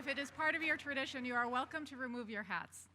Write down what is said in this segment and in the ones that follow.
if it is part of your tradition, you are welcome to remove your hats.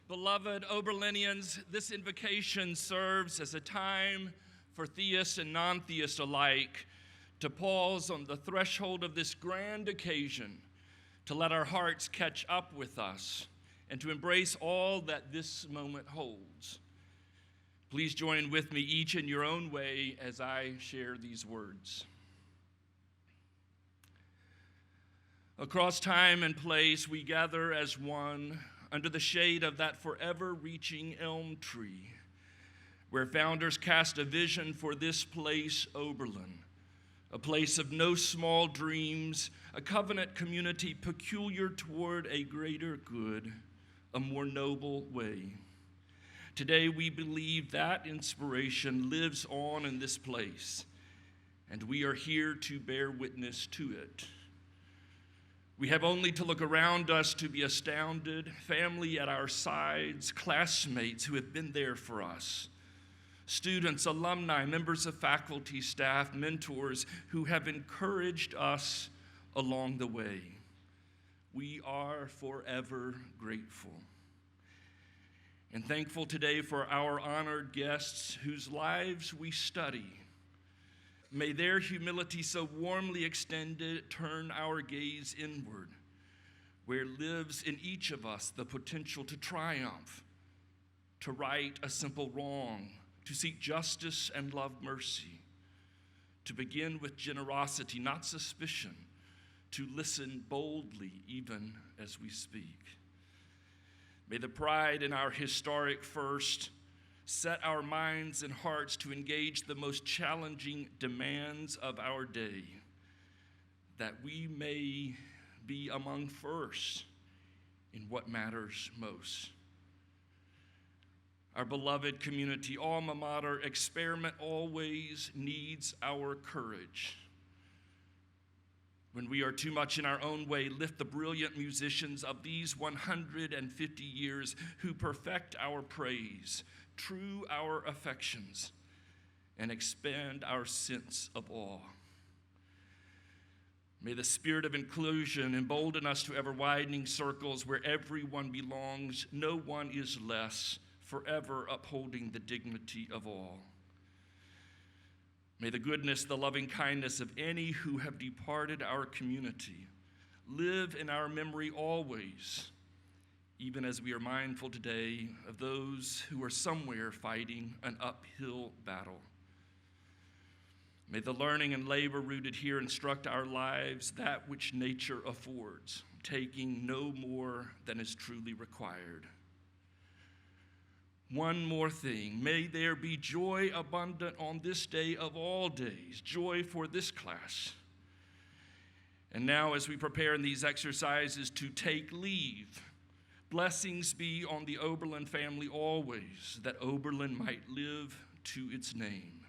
Beloved Oberlinians, this invocation serves as a time for theists and non-theists alike to pause on the threshold of this grand occasion, to let our hearts catch up with us, and to embrace all that this moment holds. Please join with me, each in your own way, as I share these words. Across time and place, we gather as one under the shade of that forever-reaching elm tree, where founders cast a vision for this place, Oberlin, a place of no small dreams, a covenant community peculiar toward a greater good, a more noble way. Today, we believe that inspiration lives on in this place, and we are here to bear witness to it. We have only to look around us to be astounded, family at our sides, classmates who have been there for us, students, alumni, members of faculty, staff, mentors who have encouraged us along the way. We are forever grateful. And thankful today for our honored guests whose lives we study. May their humility so warmly extended turn our gaze inward, where lives in each of us the potential to triumph, to right a simple wrong, to seek justice and love mercy, to begin with generosity, not suspicion, to listen boldly even as we speak. May the pride in our historic first set our minds and hearts to engage the most challenging demands of our day, that we may be among first in what matters most. Our beloved community, alma mater, experiment always needs our courage. When we are too much in our own way, lift the brilliant musicians of these 150 years who perfect our praise, true our affections, and expand our sense of awe. May the spirit of inclusion embolden us to ever-widening circles where everyone belongs, no one is less, forever upholding the dignity of all. May the goodness, the loving kindness of any who have departed our community live in our memory always, even as we are mindful today of those who are somewhere fighting an uphill battle. May the learning and labor rooted here instruct our lives that which nature affords, taking no more than is truly required. One more thing, may there be joy abundant on this day of all days, joy for this class. And now, as we prepare in these exercises to take leave, blessings be on the Oberlin family always, that Oberlin might live to its name.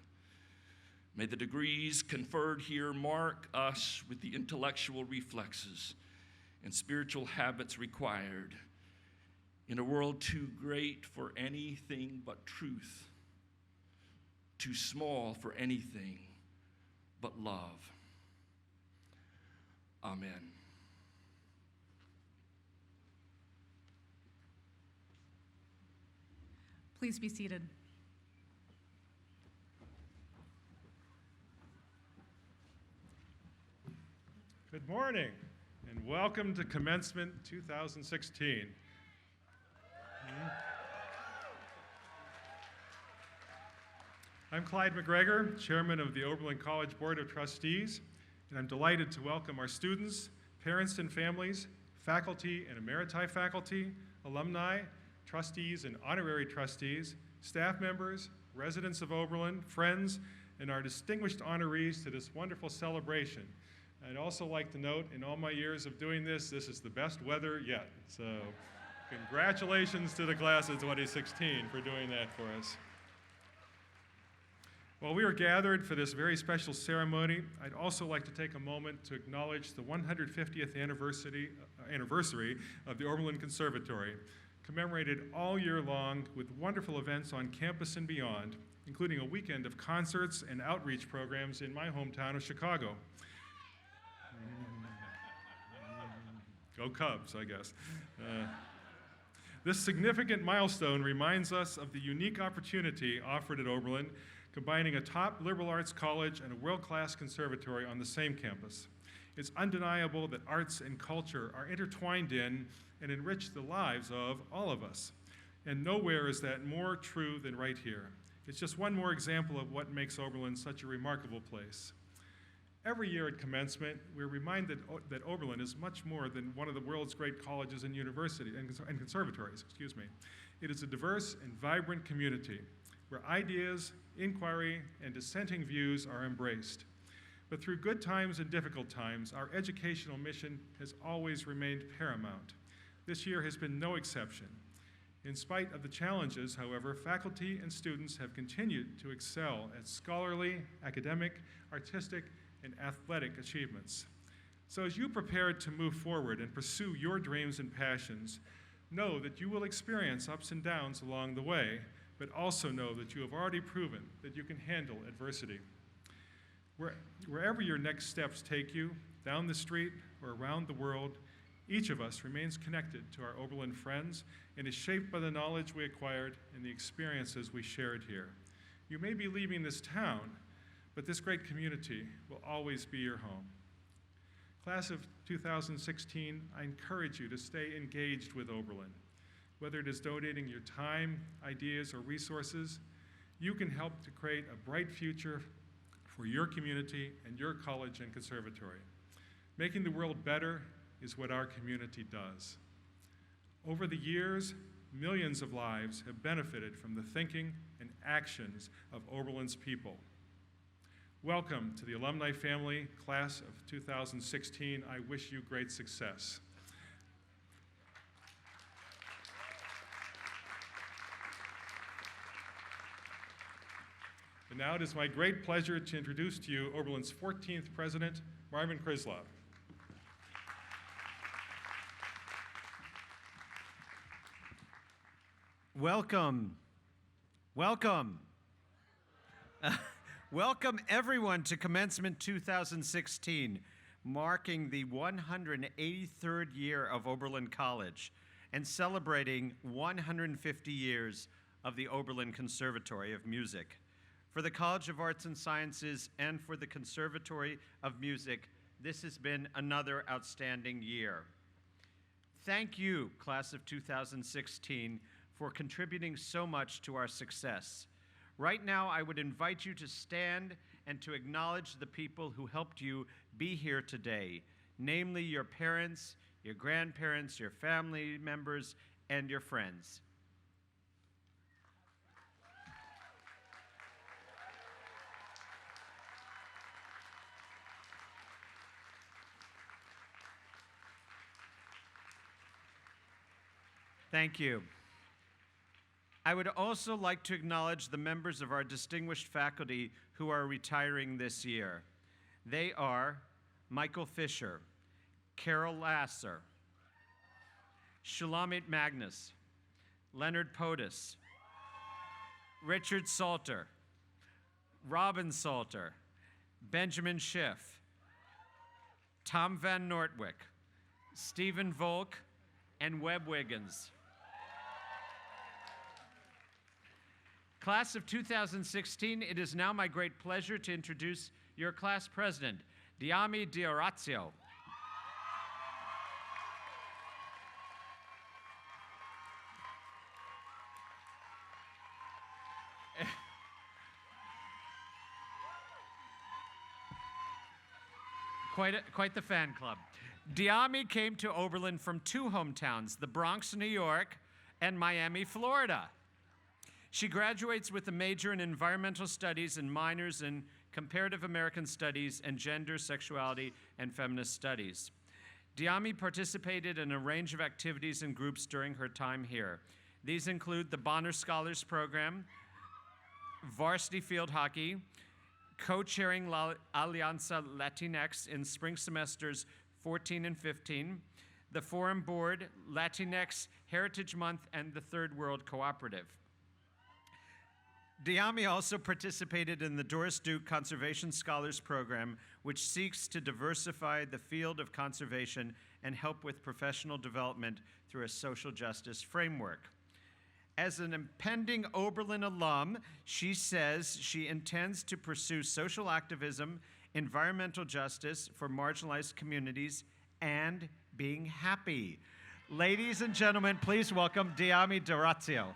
May the degrees conferred here mark us with the intellectual reflexes and spiritual habits required in a world too great for anything but truth, too small for anything but love. Amen. Please be seated. Good morning, and welcome to Commencement 2016. I'm Clyde McGregor, Chairman of the Oberlin College Board of Trustees, and I'm delighted to welcome our students, parents and families, faculty and emeriti faculty, alumni, trustees and honorary trustees, staff members, residents of Oberlin, friends, and our distinguished honorees to this wonderful celebration. I'd also like to note, in all my years of doing this is the best weather yet. So congratulations to the class of 2016 for doing that for us. While we are gathered for this very special ceremony, I'd also like to take a moment to acknowledge the 150th anniversary of the Oberlin Conservatory, commemorated all year long with wonderful events on campus and beyond, including a weekend of concerts and outreach programs in my hometown of Chicago. Go Cubs, I guess. This significant milestone reminds us of the unique opportunity offered at Oberlin, combining a top liberal arts college and a world-class conservatory on the same campus. It's undeniable that arts and culture are intertwined in and enrich the lives of all of us. And nowhere is that more true than right here. It's just one more example of what makes Oberlin such a remarkable place. Every year at Commencement, we're reminded that Oberlin is much more than one of the world's great colleges and universities and conservatories, excuse me. It is a diverse and vibrant community where ideas, inquiry, and dissenting views are embraced. But through good times and difficult times, our educational mission has always remained paramount. This year has been no exception. In spite of the challenges, however, faculty and students have continued to excel at scholarly, academic, artistic, and athletic achievements. So as you prepare to move forward and pursue your dreams and passions, know that you will experience ups and downs along the way, but also know that you have already proven that you can handle adversity. Wherever your next steps take you, down the street or around the world, each of us remains connected to our Oberlin friends and is shaped by the knowledge we acquired and the experiences we shared here. You may be leaving this town, but this great community will always be your home. Class of 2016, I encourage you to stay engaged with Oberlin. Whether it is donating your time, ideas, or resources, you can help to create a bright future for your community and your college and conservatory. Making the world better is what our community does. Over the years, millions of lives have benefited from the thinking and actions of Oberlin's people. Welcome to the alumni family, class of 2016. I wish you great success. And now it is my great pleasure to introduce to you Oberlin's 14th president, Marvin Krislov. Welcome. Welcome. Welcome everyone to Commencement 2016, marking the 183rd year of Oberlin College and celebrating 150 years of the Oberlin Conservatory of Music. For the College of Arts and Sciences and for the Conservatory of Music, this has been another outstanding year. Thank you, class of 2016, for contributing so much to our success. Right now, I would invite you to stand and to acknowledge the people who helped you be here today, namely your parents, your grandparents, your family members, and your friends. Thank you. I would also like to acknowledge the members of our distinguished faculty who are retiring this year. They are Michael Fisher, Carol Lasser, Shulamit Magnus, Leonard Podis, Richard Salter, Robin Salter, Benjamin Schiff, Tom Van Nortwick, Stephen Volk, and Webb Wiggins. Class of 2016, it is now my great pleasure to introduce your class president, Diami D'Orazio. Quite the fan club. Diami came to Oberlin from two hometowns, the Bronx, New York, and Miami, Florida. She graduates with a major in environmental studies and minors in comparative American studies and gender, sexuality, and feminist studies. Diami participated in a range of activities and groups during her time here. These include the Bonner Scholars Program, varsity field hockey, co-chairing La Alianza Latinx in spring semesters 14 and 15, the Forum Board, Latinx Heritage Month, and the Third World Cooperative. Diami also participated in the Doris Duke Conservation Scholars Program, which seeks to diversify the field of conservation and help with professional development through a social justice framework. As an impending Oberlin alum, she says she intends to pursue social activism, environmental justice for marginalized communities, and being happy. Ladies and gentlemen, please welcome Diami D'Orazio.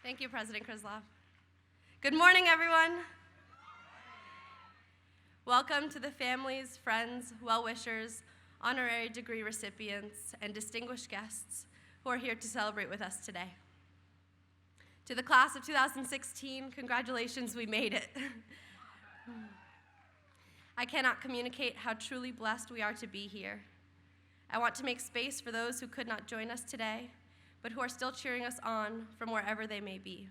Thank you, President Krislov. Good morning, everyone. Welcome to the families, friends, well-wishers, honorary degree recipients, and distinguished guests who are here to celebrate with us today. To the class of 2016, congratulations, we made it. I cannot communicate how truly blessed we are to be here. I want to make space for those who could not join us today, but who are still cheering us on from wherever they may be.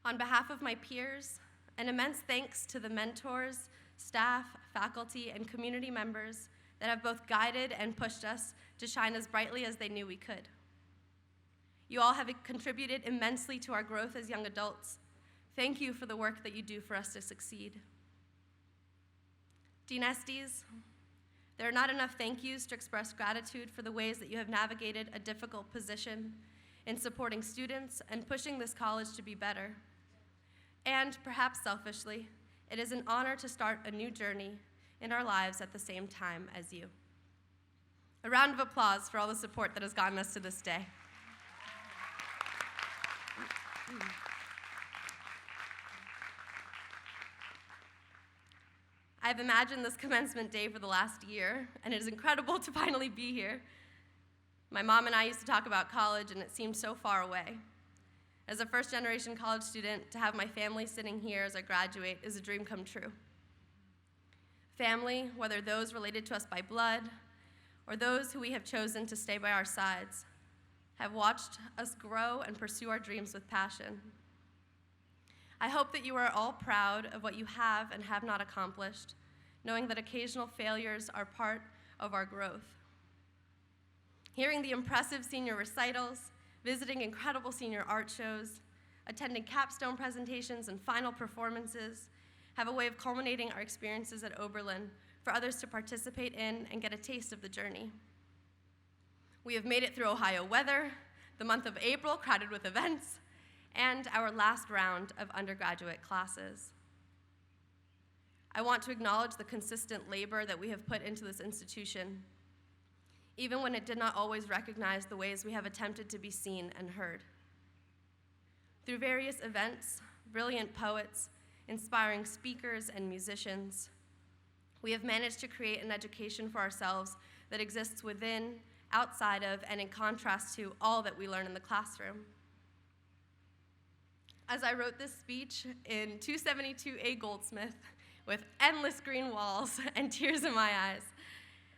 On behalf of my peers, an immense thanks to the mentors, staff, faculty, and community members that have both guided and pushed us to shine as brightly as they knew we could. You all have contributed immensely to our growth as young adults. Thank you for the work that you do for us to succeed. Dean Estes, there are not enough thank yous to express gratitude for the ways that you have navigated a difficult position in supporting students and pushing this college to be better. And perhaps selfishly, it is an honor to start a new journey in our lives at the same time as you. A round of applause for all the support that has gotten us to this day. I've imagined this commencement day for the last year, and it is incredible to finally be here. My mom and I used to talk about college, and it seemed so far away. As a first-generation college student, to have my family sitting here as I graduate is a dream come true. Family, whether those related to us by blood or those who we have chosen to stay by our sides, have watched us grow and pursue our dreams with passion. I hope that you are all proud of what you have and have not accomplished, knowing that occasional failures are part of our growth. Hearing the impressive senior recitals, visiting incredible senior art shows, attending capstone presentations and final performances have a way of culminating our experiences at Oberlin for others to participate in and get a taste of the journey. We have made it through Ohio weather, the month of April crowded with events, and our last round of undergraduate classes. I want to acknowledge the consistent labor that we have put into this institution, even when it did not always recognize the ways we have attempted to be seen and heard. Through various events, brilliant poets, inspiring speakers, and musicians, we have managed to create an education for ourselves that exists within, outside of, and in contrast to all that we learn in the classroom. as I wrote this speech in 272A Goldsmith with endless green walls and tears in my eyes,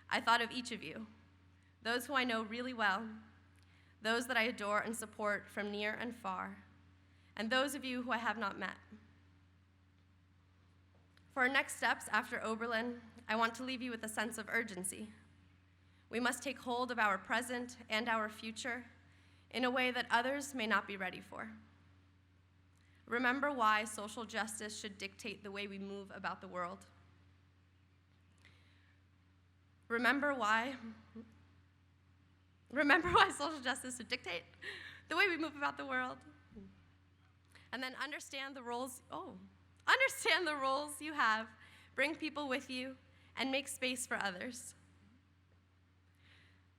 I thought of each of you, those who I know really well, those that I adore and support from near and far, and those of you who I have not met. For our next steps after Oberlin, I want to leave you with a sense of urgency. We must take hold of our present and our future in a way that others may not be ready for. Remember why social justice should dictate the way we move about the world. Remember why social justice should dictate the way we move about the world. And then understand the roles you have, bring people with you, and make space for others.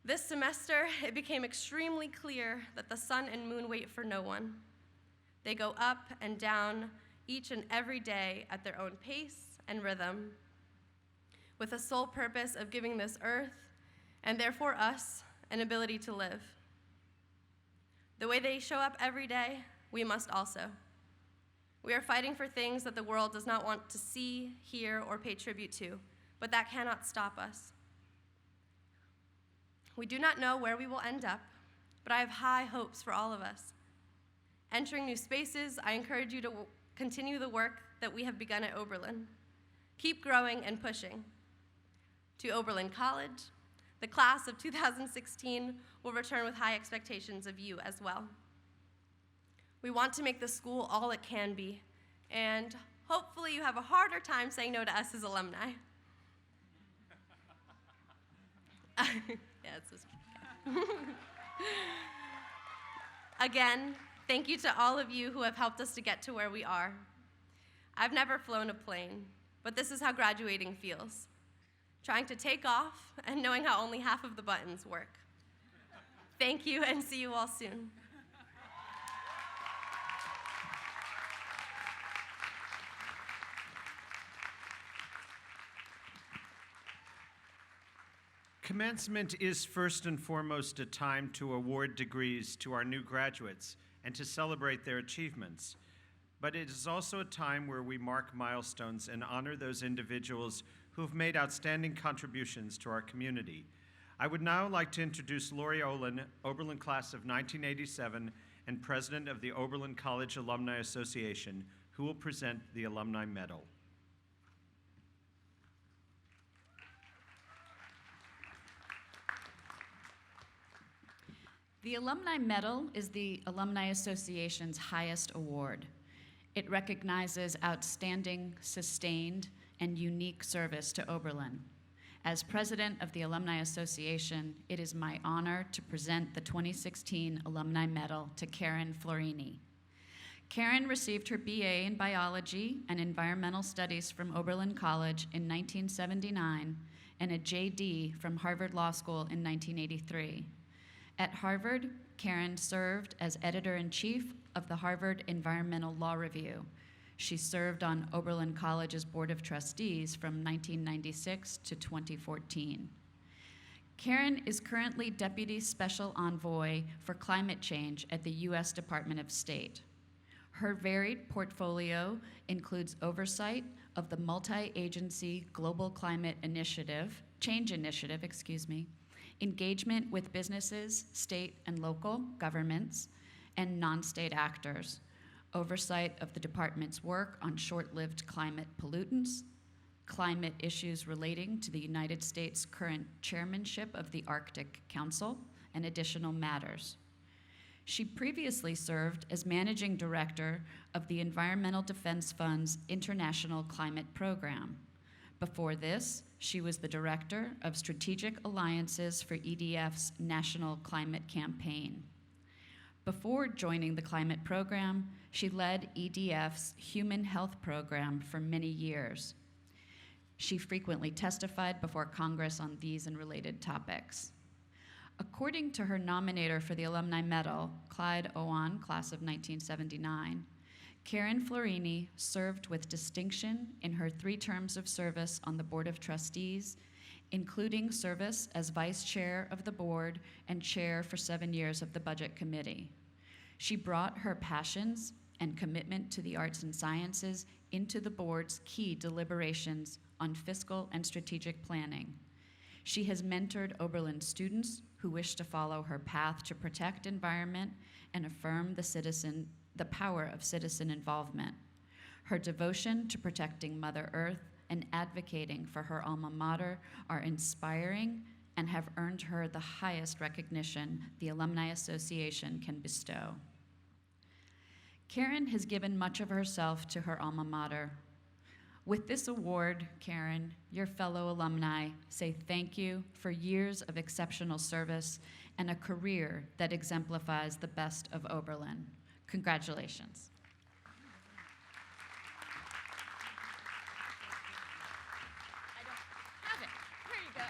This semester, it became extremely clear that the sun and moon wait for no one. They go up and down each and every day at their own pace and rhythm, with the sole purpose of giving this earth, and therefore us, an ability to live. The way they show up every day, we must also. We are fighting for things that the world does not want to see, hear, or pay tribute to, but that cannot stop us. We do not know where we will end up, but I have high hopes for all of us. Entering new spaces, I encourage you to continue the work that we have begun at Oberlin. Keep growing and pushing. To Oberlin College, the class of 2016 will return with high expectations of you as well. We want to make the school all it can be, and hopefully you have a harder time saying no to us as alumni. Yeah, it's just, yeah. Again, thank you to all of you who have helped us to get to where we are. I've never flown a plane, but this is how graduating feels. Trying to take off and knowing how only half of the buttons work. Thank you, and see you all soon. Commencement is first and foremost a time to award degrees to our new graduates and to celebrate their achievements. But it is also a time where we mark milestones and honor those individuals who have made outstanding contributions to our community. I would now like to introduce Lori Olin, Oberlin class of 1987 and president of the Oberlin College Alumni Association, who will present the Alumni Medal. The Alumni Medal is the Alumni Association's highest award. It recognizes outstanding, sustained, and unique service to Oberlin. As president of the Alumni Association, it is my honor to present the 2016 Alumni Medal to Karen Florini. Karen received her BA in Biology and Environmental Studies from Oberlin College in 1979 and a JD from Harvard Law School in 1983. At Harvard, Karen served as editor-in-chief of the Harvard Environmental Law Review. She served on Oberlin College's Board of Trustees from 1996 to 2014. Karen is currently Deputy Special Envoy for Climate Change at the U.S. Department of State. Her varied portfolio includes oversight of the multi-agency Global Climate Change Initiative, engagement with businesses, state and local governments, and non-state actors, oversight of the department's work on short-lived climate pollutants, climate issues relating to the United States' current chairmanship of the Arctic Council, and additional matters. She previously served as managing director of the Environmental Defense Fund's International Climate Program. Before this, she was the director of Strategic Alliances for EDF's National Climate Campaign. Before joining the climate program, she led EDF's Human Health Program for many years. She frequently testified before Congress on these and related topics. According to her nominator for the Alumni Medal, Clyde Owen, class of 1979, Karen Florini served with distinction in her 3 terms of service on the Board of Trustees, including service as vice chair of the board and chair for 7 years of the Budget Committee. She brought her passions and commitment to the arts and sciences into the board's key deliberations on fiscal and strategic planning. She has mentored Oberlin students who wish to follow her path to protect environment and affirm the power of citizen involvement. Her devotion to protecting Mother Earth and advocating for her alma mater are inspiring and have earned her the highest recognition the Alumni Association can bestow. Karen has given much of herself to her alma mater. With this award, Karen, your fellow alumni say thank you for years of exceptional service and a career that exemplifies the best of Oberlin. Congratulations. I don't have it. Here you go.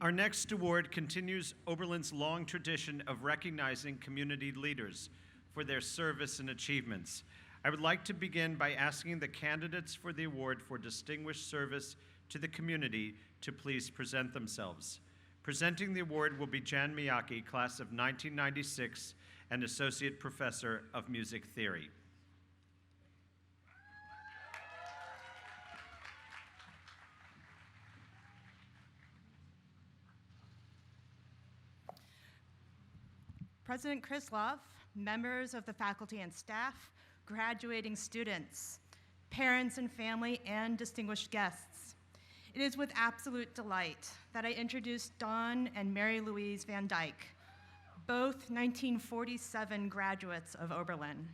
Our next award continues Oberlin's long tradition of recognizing community leaders for their service and achievements. I would like to begin by asking the candidates for the award for distinguished service to the community to please present themselves. Presenting the award will be Jan Miyake, class of 1996, and Associate Professor of Music Theory. President Krislov, members of the faculty and staff, graduating students, parents and family, and distinguished guests. It is with absolute delight that I introduce Dawn and Mary Louise Van Dyke, both 1947 graduates of Oberlin.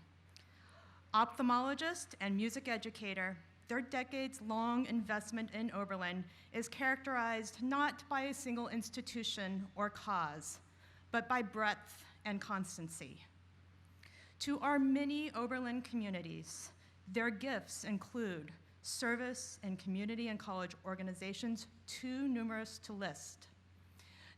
Ophthalmologist and music educator, their decades-long investment in Oberlin is characterized not by a single institution or cause, but by breadth and constancy. To our many Oberlin communities, their gifts include service in community and college organizations too numerous to list.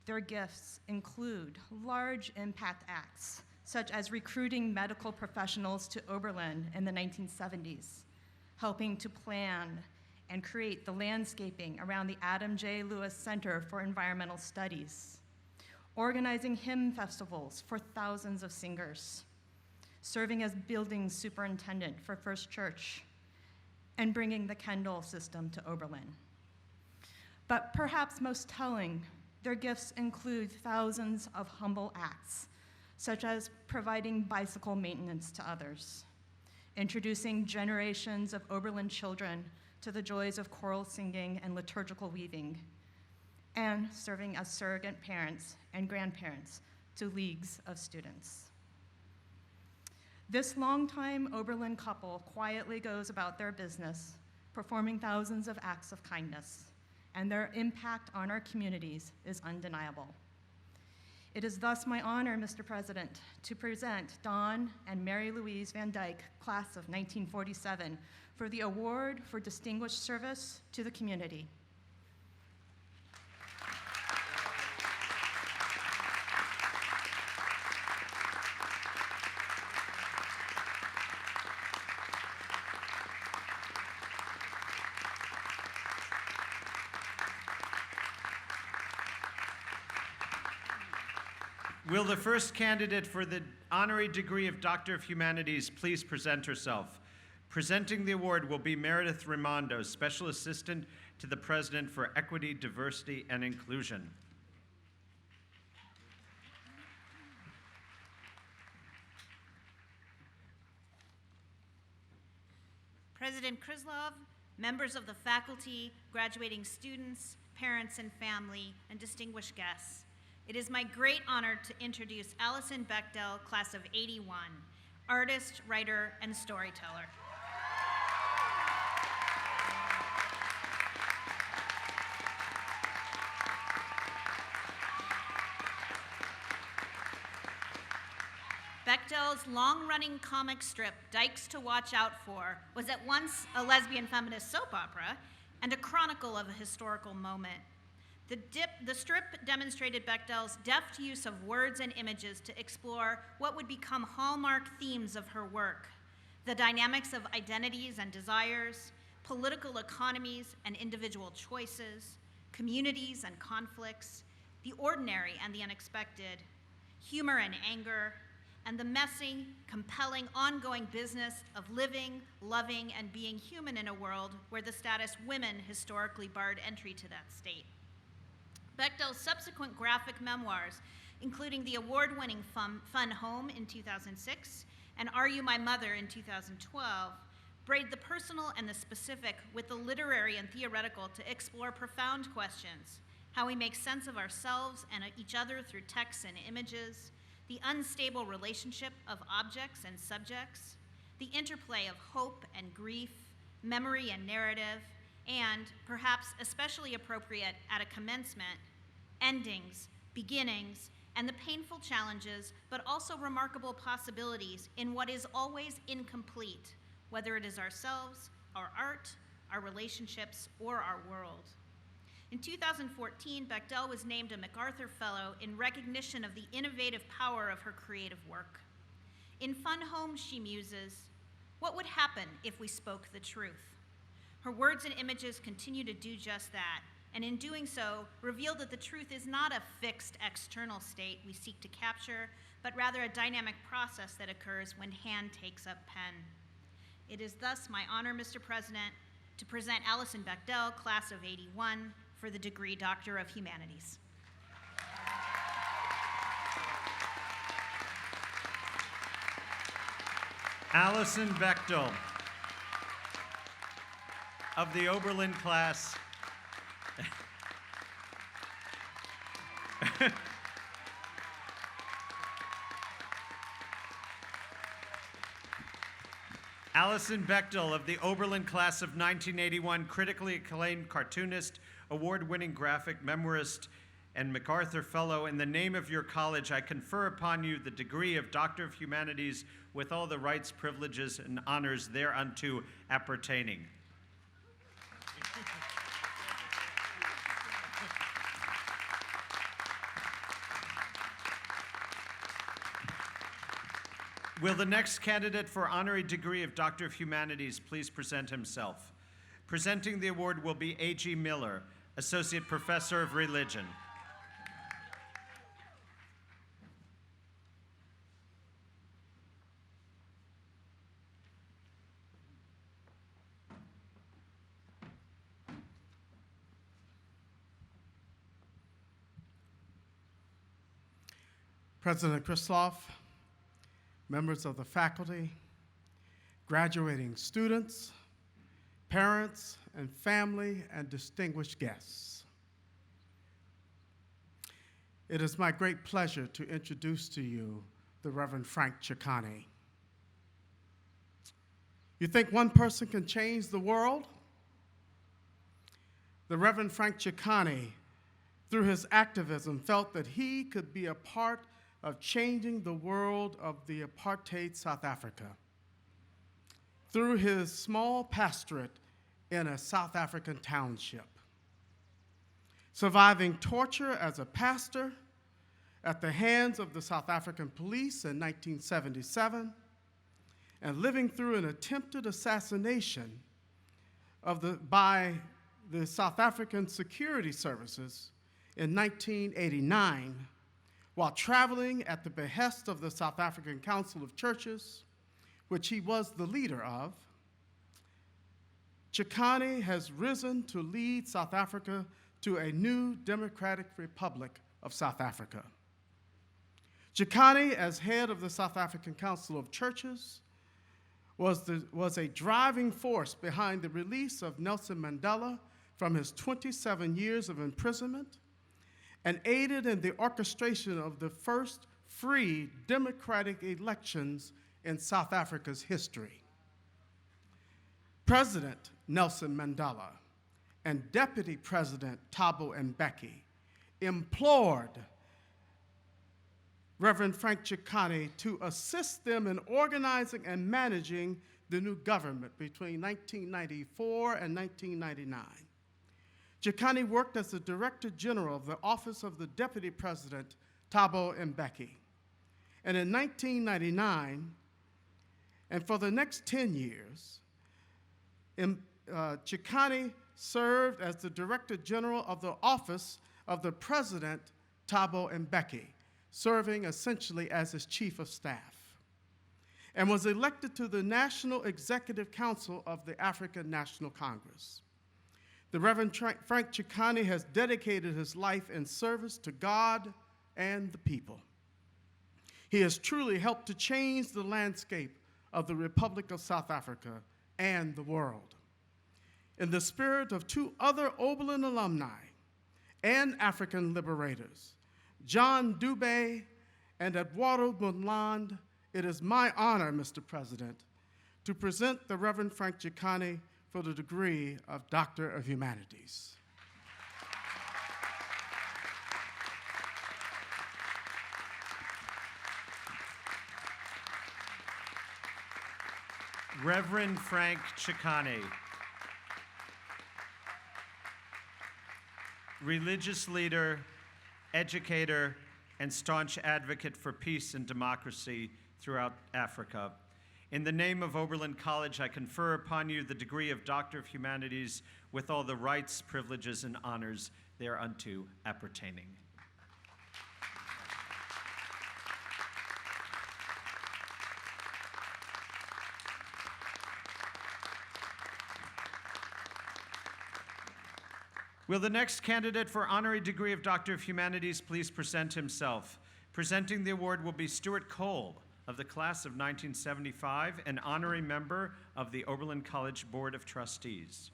Their gifts include large impact acts, such as recruiting medical professionals to Oberlin in the 1970s, helping to plan and create the landscaping around the Adam J. Lewis Center for Environmental Studies, organizing hymn festivals for thousands of singers, serving as building superintendent for First Church, and bringing the Kendall system to Oberlin. But perhaps most telling, their gifts include thousands of humble acts, such as providing bicycle maintenance to others, introducing generations of Oberlin children to the joys of choral singing and liturgical weaving, and serving as surrogate parents and grandparents to leagues of students. This longtime Oberlin couple quietly goes about their business, performing thousands of acts of kindness, and their impact on our communities is undeniable. It is thus my honor, Mr. President, to present Dawn and Mary Louise Van Dyke, class of 1947, for the Award for Distinguished Service to the Community. Will the first candidate for the honorary degree of Doctor of Humanities please present herself? Presenting the award will be Meredith Raimondo, Special Assistant to the President for Equity, Diversity, and Inclusion. President Krislov, members of the faculty, graduating students, parents and family, and distinguished guests. It is my great honor to introduce Allison Bechtel, class of 81, artist, writer, and storyteller. Bechtel's long-running comic strip, Dykes to Watch Out For, was at once a lesbian feminist soap opera and a chronicle of a historical moment. The strip demonstrated Bechtel's deft use of words and images to explore what would become hallmark themes of her work: the dynamics of identities and desires, political economies and individual choices, communities and conflicts, the ordinary and the unexpected, humor and anger, and the messy, compelling, ongoing business of living, loving, and being human in a world where the status women historically barred entry to that state. Bechdel's subsequent graphic memoirs, including the award-winning Fun Home in 2006 and Are You My Mother in 2012, braid the personal and the specific with the literary and theoretical to explore profound questions: how we make sense of ourselves and each other through texts and images, the unstable relationship of objects and subjects, the interplay of hope and grief, memory and narrative, and, perhaps especially appropriate at a commencement, endings, beginnings, and the painful challenges, but also remarkable possibilities in what is always incomplete, whether it is ourselves, our art, our relationships, or our world. In 2014, Bechdel was named a MacArthur Fellow in recognition of the innovative power of her creative work. In Fun Home, she muses, "What would happen if we spoke the truth?" Her words and images continue to do just that, and in doing so, reveal that the truth is not a fixed external state we seek to capture, but rather a dynamic process that occurs when hand takes up pen. It is thus my honor, Mr. President, to present Allison Bechdel, class of '81, for the degree Doctor of Humanities. Allison Bechdel of the Oberlin class. Allison Bechdel of the Oberlin class of 1981, critically acclaimed cartoonist, award-winning graphic memoirist, and MacArthur Fellow. In the name of your college, I confer upon you the degree of Doctor of Humanities with all the rights, privileges, and honors thereunto appertaining. Will the next candidate for honorary degree of Doctor of Humanities please present himself? Presenting the award will be A.G. Miller, Associate Professor of Religion. President Krisloff, members of the faculty, graduating students, parents and family, and distinguished guests. It is my great pleasure to introduce to you the Reverend Frank Ciccone. You think one person can change the world? The Reverend Frank Ciccone, through his activism, felt that he could be a part of changing the world of the apartheid South Africa. Through his small pastorate in a South African township, surviving torture as a pastor at the hands of the South African police in 1977, and living through an attempted assassination by the South African security services in 1989, while traveling at the behest of the South African Council of Churches, which he was the leader of. Ciccone has risen to lead South Africa to a new democratic republic of South Africa. Ciccone, as head of the South African Council of Churches, was a driving force behind the release of Nelson Mandela from his 27 years of imprisonment, and aided in the orchestration of the first free democratic elections in South Africa's history. President Nelson Mandela and Deputy President Thabo Mbeki implored Reverend Frank Ciccone to assist them in organizing and managing the new government between 1994 and 1999. Ciccone worked as the Director General of the Office of the Deputy President, Thabo Mbeki. And in 1999, and for the next 10 years, Ciccone served as the Director General of the Office of the President, Thabo Mbeki, serving essentially as his chief of staff, and was elected to the National Executive Council of the African National Congress. The Reverend Frank Chikane has dedicated his life in service to God and the people. He has truly helped to change the landscape of the Republic of South Africa and the world. In the spirit of two other Oberlin alumni and African liberators, John Dube and Eduardo Mondlane, it is my honor, Mr. President, to present the Reverend Frank Chikane for the degree of Doctor of Humanities. Reverend Frank Chikane, religious leader, educator, and staunch advocate for peace and democracy throughout Africa. In the name of Oberlin College, I confer upon you the degree of Doctor of Humanities with all the rights, privileges, and honors thereunto appertaining. Will the next candidate for honorary degree of Doctor of Humanities please present himself? Presenting the award will be Stuart Cole of the class of 1975, an honorary member of the Oberlin College Board of Trustees.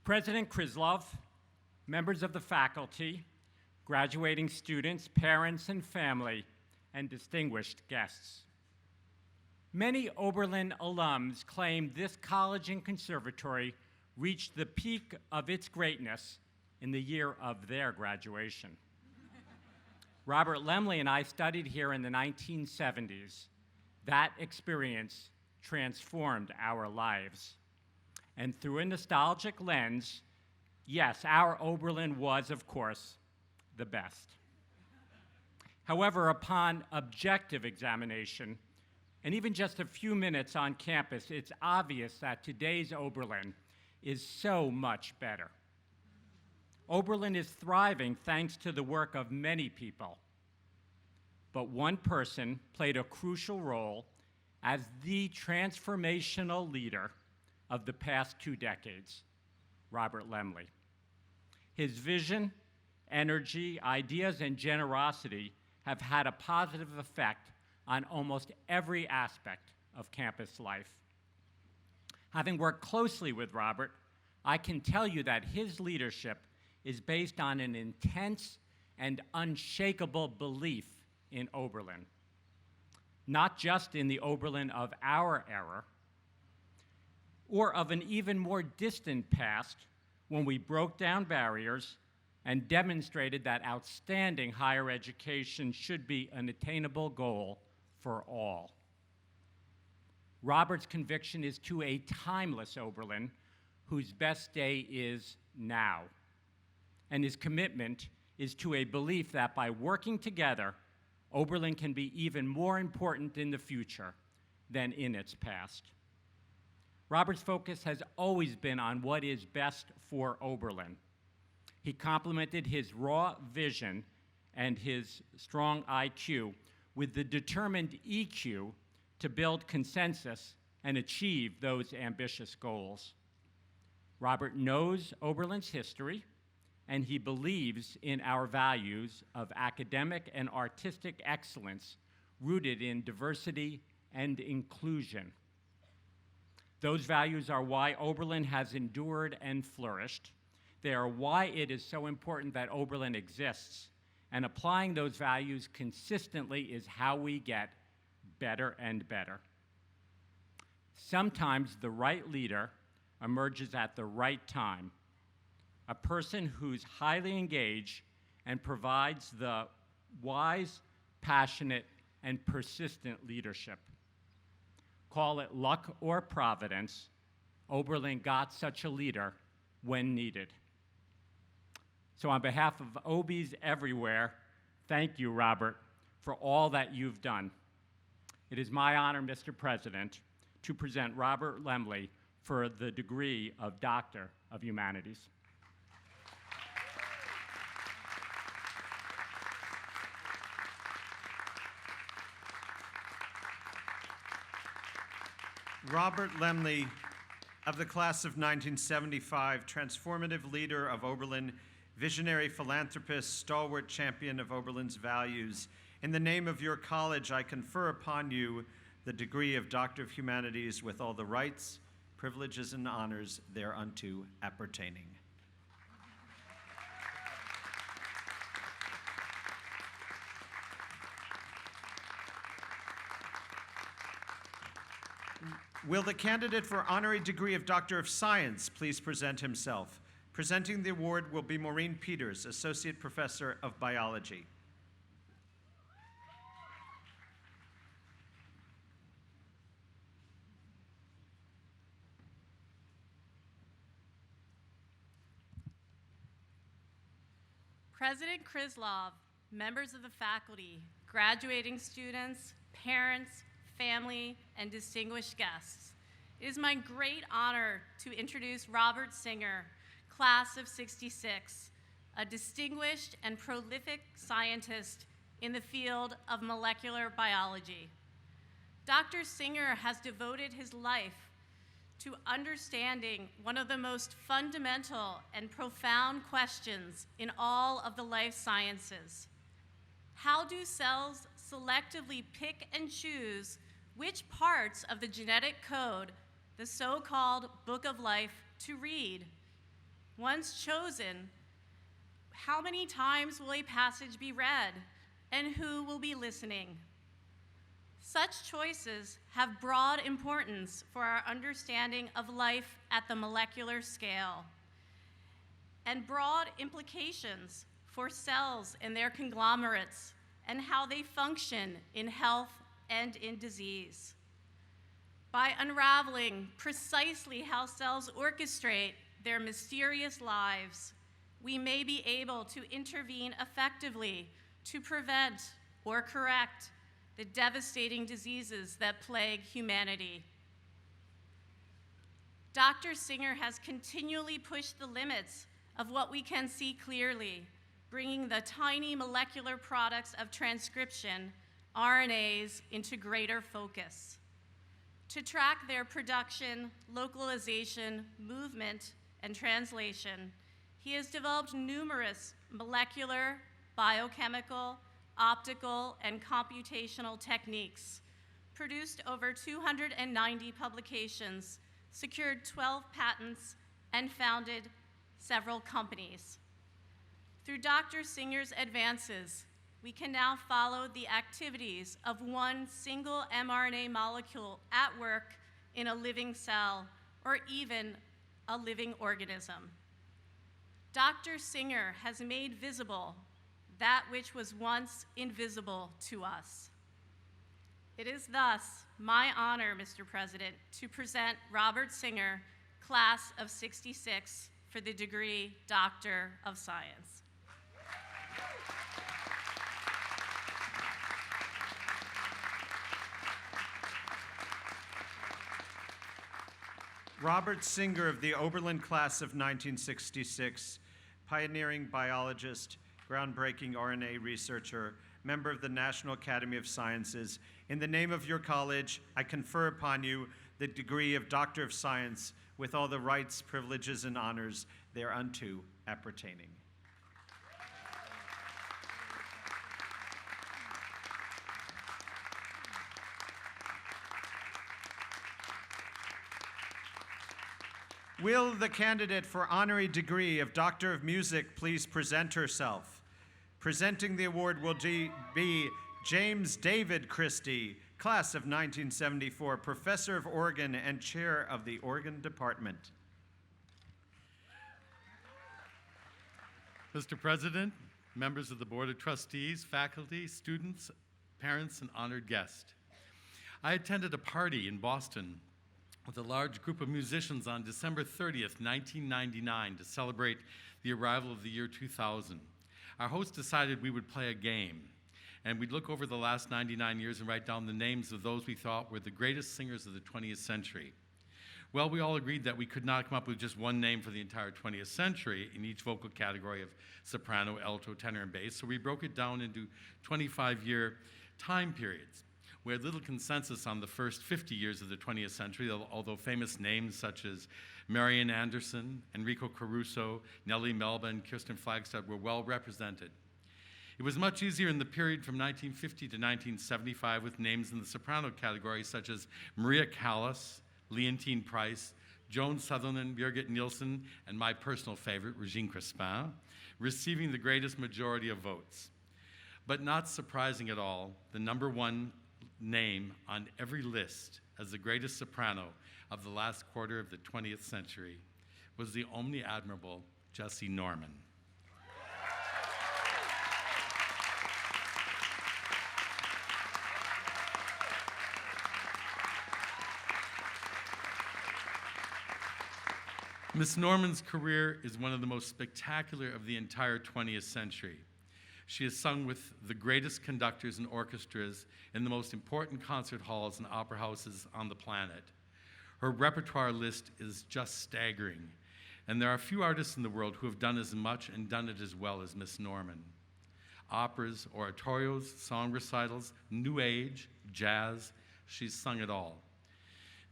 President Krislov, members of the faculty, graduating students, parents and family, and distinguished guests. Many Oberlin alums claim this college and conservatory reached the peak of its greatness in the year of their graduation. Robert Lemley and I studied here in the 1970s. That experience transformed our lives. And through a nostalgic lens, yes, our Oberlin was, of course, the best. However, upon objective examination, and even just a few minutes on campus, it's obvious that today's Oberlin is so much better. Oberlin is thriving thanks to the work of many people. But one person played a crucial role as the transformational leader of the past 2 decades, Robert Lemley. His vision, energy, ideas, and generosity have had a positive effect on almost every aspect of campus life. Having worked closely with Robert, I can tell you that his leadership is based on an intense and unshakable belief in Oberlin. Not just in the Oberlin of our era, or of an even more distant past when we broke down barriers and demonstrated that outstanding higher education should be an attainable goal for all. Robert's conviction is to a timeless Oberlin whose best day is now. And his commitment is to a belief that by working together, Oberlin can be even more important in the future than in its past. Robert's focus has always been on what is best for Oberlin. He complemented his raw vision and his strong IQ with the determined EQ to build consensus and achieve those ambitious goals. Robert knows Oberlin's history, and he believes in our values of academic and artistic excellence rooted in diversity and inclusion. Those values are why Oberlin has endured and flourished. They are why it is so important that Oberlin exists, and applying those values consistently is how we get better and better. Sometimes the right leader emerges at the right time, a person who's highly engaged and provides the wise, passionate, and persistent leadership. Call it luck or providence, Oberlin got such a leader when needed. So on behalf of OBs everywhere, thank you, Robert, for all that you've done. It is my honor, Mr. President, to present Robert Lemley for the degree of Doctor of Humanities. Robert Lemley, of the class of 1975, transformative leader of Oberlin, visionary philanthropist, stalwart champion of Oberlin's values. In the name of your college, I confer upon you the degree of Doctor of Humanities with all the rights, privileges, and honors thereunto appertaining. Will the candidate for honorary degree of Doctor of Science please present himself? Presenting the award will be Maureen Peters, Associate Professor of Biology. President Krislov, members of the faculty, graduating students, parents, family, and distinguished guests. It is my great honor to introduce Robert Singer, class of '66, a distinguished and prolific scientist in the field of molecular biology. Dr. Singer has devoted his life to understanding one of the most fundamental and profound questions in all of the life sciences. How do cells selectively pick and choose which parts of the genetic code, the so-called book of life, to read? Once chosen, how many times will a passage be read, and who will be listening? Such choices have broad importance for our understanding of life at the molecular scale, and broad implications for cells and their conglomerates and how they function in health and in disease. By unraveling precisely how cells orchestrate their mysterious lives, we may be able to intervene effectively to prevent or correct the devastating diseases that plague humanity. Dr. Singer has continually pushed the limits of what we can see clearly, bringing the tiny molecular products of transcription, RNAs, into greater focus. To track their production, localization, movement, and translation, he has developed numerous molecular, biochemical, optical, and computational techniques, produced over 290 publications, secured 12 patents, and founded several companies. Through Dr. Singer's advances, we can now follow the activities of one single mRNA molecule at work in a living cell or even a living organism. Dr. Singer has made visible that which was once invisible to us. It is thus my honor, Mr. President, to present Robert Singer, class of '66, for the degree Doctor of Science. Robert Singer of the Oberlin class of 1966, pioneering biologist, groundbreaking RNA researcher, member of the National Academy of Sciences. In the name of your college, I confer upon you the degree of Doctor of Science with all the rights, privileges, and honors thereunto appertaining. Will the candidate for honorary degree of Doctor of Music please present herself? Presenting the award will be James David Christie, class of 1974, professor of organ and chair of the organ department. Mr. President, members of the Board of Trustees, faculty, students, parents, and honored guests. I attended a party in Boston with a large group of musicians on December 30th, 1999, to celebrate the arrival of the year 2000. Our host decided we would play a game, and we'd look over the last 99 years and write down the names of those we thought were the greatest singers of the 20th century. Well, we all agreed that we could not come up with just one name for the entire 20th century in each vocal category of soprano, alto, tenor, and bass, so we broke it down into 25-year time periods. We had little consensus on the first 50 years of the 20th century, although famous names such as Marian Anderson, Enrico Caruso, Nellie Melba, and Kirsten Flagstad were well represented. It was much easier in the period from 1950 to 1975 with names in the soprano category such as Maria Callas, Leontine Price, Joan Sutherland, Birgit Nielsen, and my personal favorite, Regine Crespin, receiving the greatest majority of votes. But not surprising at all, the number one name on every list as the greatest soprano of the last quarter of the 20th century was the omni admirable Jessye Norman. Miss Norman's career is one of the most spectacular of the entire 20th century. She has sung with the greatest conductors and orchestras in the most important concert halls and opera houses on the planet. Her repertoire list is just staggering, and there are few artists in the world who have done as much and done it as well as Miss Norman. Operas, oratorios, song recitals, new age, jazz, she's sung it all.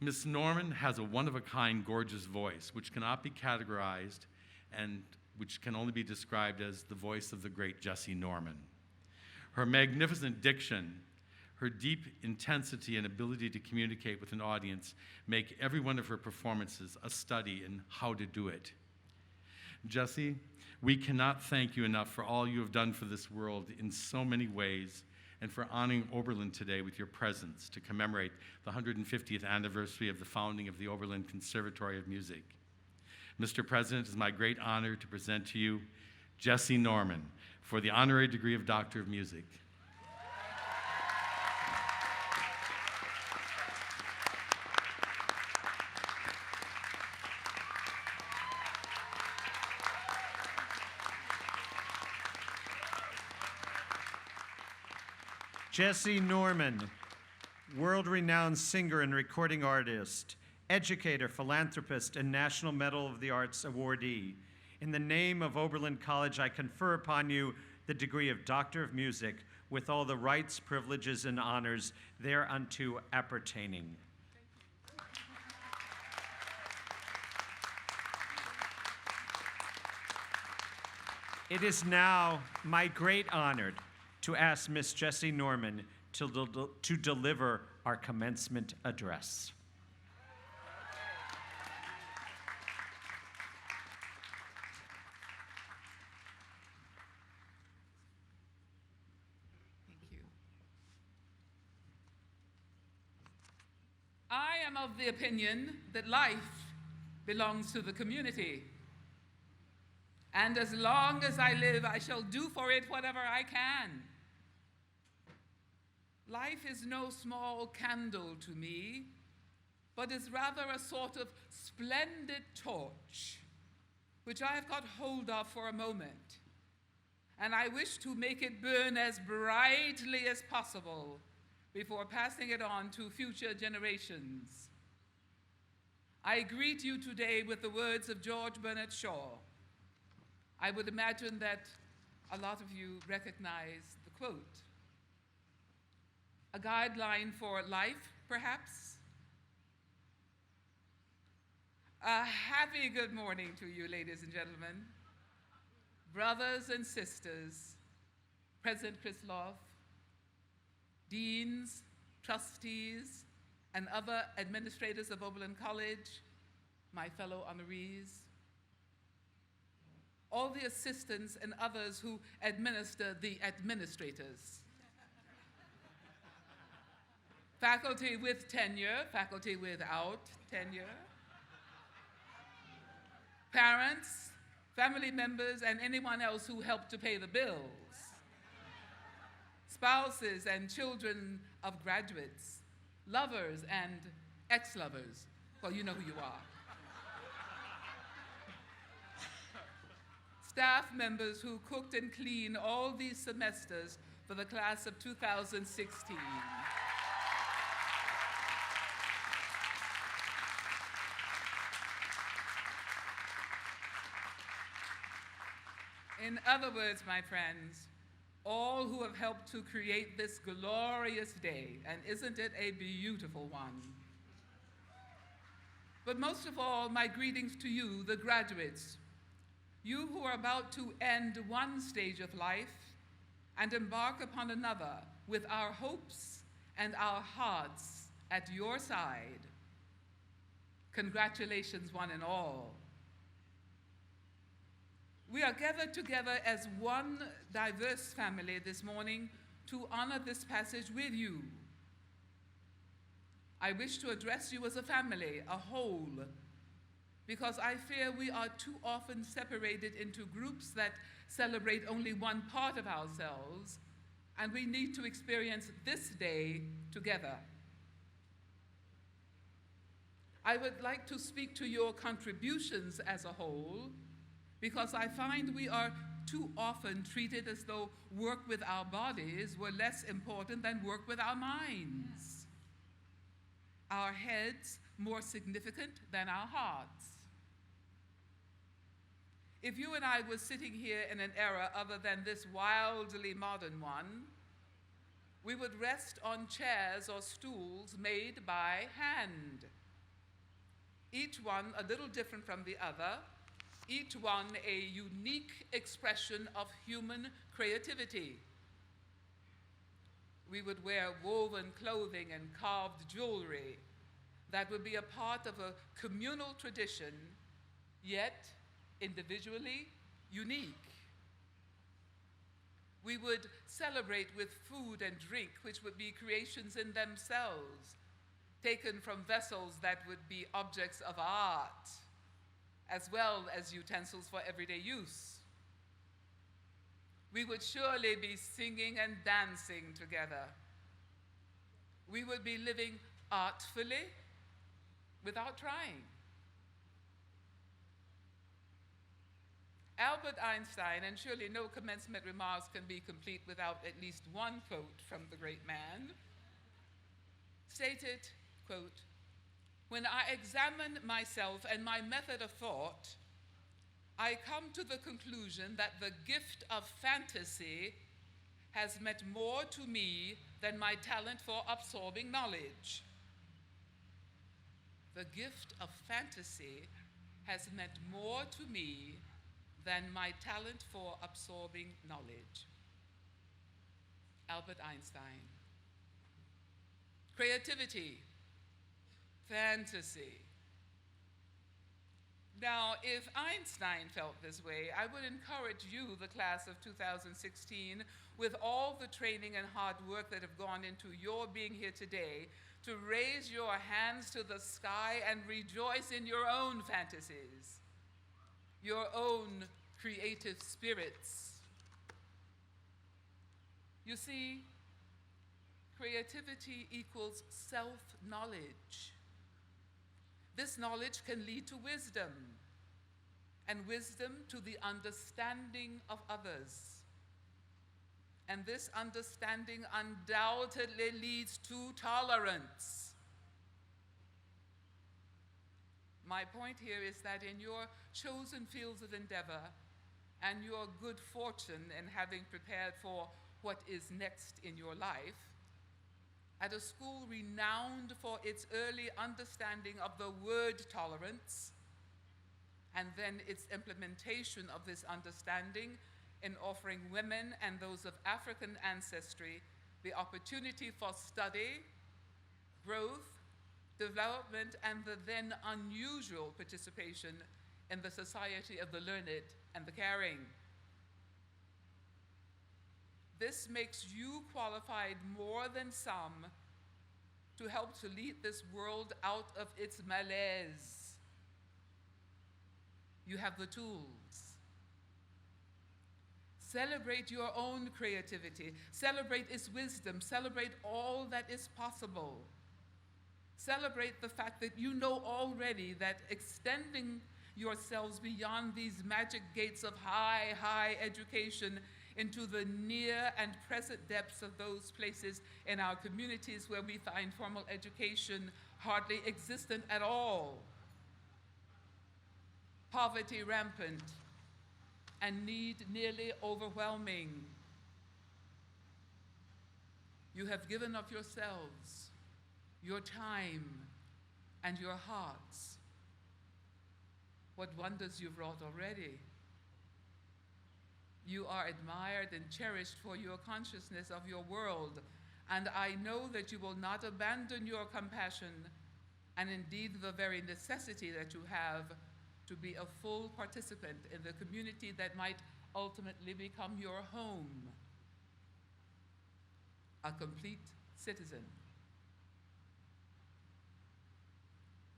Miss Norman has a one-of-a-kind, gorgeous voice, which cannot be categorized and which can only be described as the voice of the great Jessye Norman. Her magnificent diction, her deep intensity and ability to communicate with an audience make every one of her performances a study in how to do it. Jessye, we cannot thank you enough for all you have done for this world in so many ways, and for honoring Oberlin today with your presence to commemorate the 150th anniversary of the founding of the Oberlin Conservatory of Music. Mr. President, it is my great honor to present to you Jessye Norman for the honorary degree of Doctor of Music. Jessye Norman, world-renowned singer and recording artist, educator, philanthropist, and National Medal of the Arts awardee. In the name of Oberlin College, I confer upon you the degree of Doctor of Music with all the rights, privileges, and honors thereunto appertaining. It is now my great honor to ask Miss Jessye Norman to deliver our commencement address. Thank you. I am of the opinion that life belongs to the community. And as long as I live, I shall do for it whatever I can. Life is no small candle to me, but is rather a sort of splendid torch, which I have got hold of for a moment, and I wish to make it burn as brightly as possible before passing it on to future generations. I greet you today with the words of George Bernard Shaw. I would imagine that a lot of you recognize the quote. A guideline for life, perhaps? A happy good morning to you, ladies and gentlemen, brothers and sisters, President Krisloff, deans, trustees, and other administrators of Oberlin College, my fellow honorees, all the assistants and others who administer the administrators. Faculty with tenure, faculty without tenure, parents, family members, and anyone else who helped to pay the bills, spouses and children of graduates, lovers and ex-lovers. Well, you know who you are. Staff members who cooked and cleaned all these semesters for the class of 2016. In other words, my friends, all who have helped to create this glorious day, and isn't it a beautiful one? But most of all, my greetings to you, the graduates, you who are about to end one stage of life and embark upon another with our hopes and our hearts at your side. Congratulations, one and all. We are gathered together as one diverse family this morning to honor this passage with you. I wish to address you as a family, a whole, because I fear we are too often separated into groups that celebrate only one part of ourselves, and we need to experience this day together. I would like to speak to your contributions as a whole, because I find we are too often treated as though work with our bodies were less important than work with our minds. Our heads more significant than our hearts. If you and I were sitting here in an era other than this wildly modern one, we would rest on chairs or stools made by hand. Each one a little different from the other, each one a unique expression of human creativity. We would wear woven clothing and carved jewelry that would be a part of a communal tradition, yet individually unique. We would celebrate with food and drink, which would be creations in themselves, taken from vessels that would be objects of art, as well as utensils for everyday use. We would surely be singing and dancing together. We would be living artfully without trying. Albert Einstein, and surely no commencement remarks can be complete without at least one quote from the great man, stated, quote, "When I examine myself and my method of thought, I come to the conclusion that the gift of fantasy has meant more to me than my talent for absorbing knowledge." The gift of fantasy has meant more to me than my talent for absorbing knowledge. Albert Einstein. Creativity, fantasy. Now, if Einstein felt this way, I would encourage you, the class of 2016, with all the training and hard work that have gone into your being here today, to raise your hands to the sky and rejoice in your own fantasies, your own creative spirits. You see, creativity equals self-knowledge. This knowledge can lead to wisdom, and wisdom to the understanding of others. And this understanding undoubtedly leads to tolerance. My point here is that in your chosen fields of endeavor and your good fortune in having prepared for what is next in your life, at a school renowned for its early understanding of the word tolerance, and then its implementation of this understanding in offering women and those of African ancestry the opportunity for study, growth, development, and the then unusual participation in the society of the learned and the caring. This makes you qualified more than some to help to lead this world out of its malaise. You have the tools. Celebrate your own creativity. Celebrate its wisdom. Celebrate all that is possible. Celebrate the fact that you know already that extending yourselves beyond these magic gates of high education into the near and present depths of those places in our communities where we find formal education hardly existent at all. Poverty rampant, and need nearly overwhelming. You have given of yourselves, your time, and your hearts. What wonders you've wrought already. You are admired and cherished for your consciousness of your world, and I know that you will not abandon your compassion and indeed the very necessity that you have to be a full participant in the community that might ultimately become your home, a complete citizen.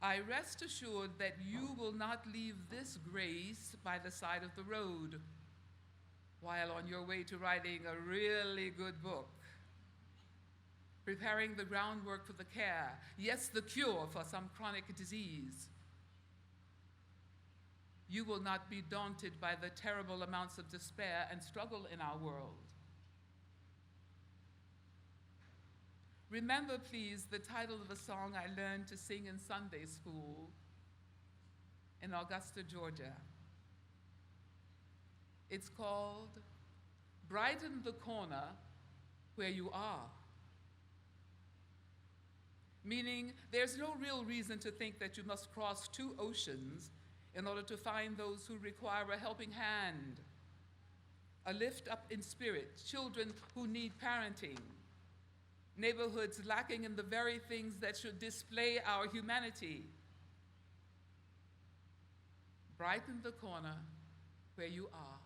I rest assured that you will not leave this grace by the side of the road while on your way to writing a really good book, preparing the groundwork for the care, yes, the cure for some chronic disease. You will not be daunted by the terrible amounts of despair and struggle in our world. Remember, please, the title of a song I learned to sing in Sunday school in Augusta, Georgia. It's called Brighten the Corner Where You Are. Meaning, there's no real reason to think that you must cross two oceans in order to find those who require a helping hand, a lift up in spirit, children who need parenting, neighborhoods lacking in the very things that should display our humanity. Brighten the corner where you are.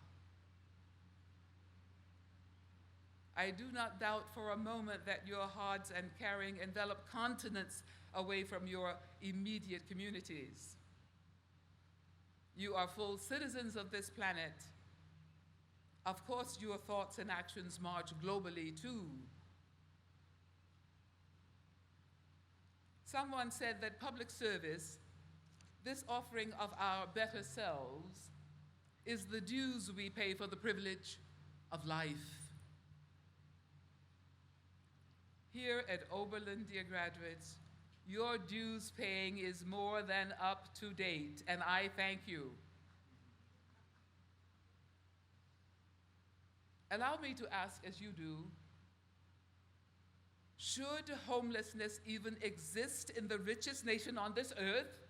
I do not doubt for a moment that your hearts and caring envelop continents away from your immediate communities. You are full citizens of this planet. Of course, your thoughts and actions march globally too. Someone said that public service, this offering of our better selves, is the dues we pay for the privilege of life. Here at Oberlin, dear graduates, your dues paying is more than up to date, and I thank you. Allow me to ask as you do, should homelessness even exist in the richest nation on this earth?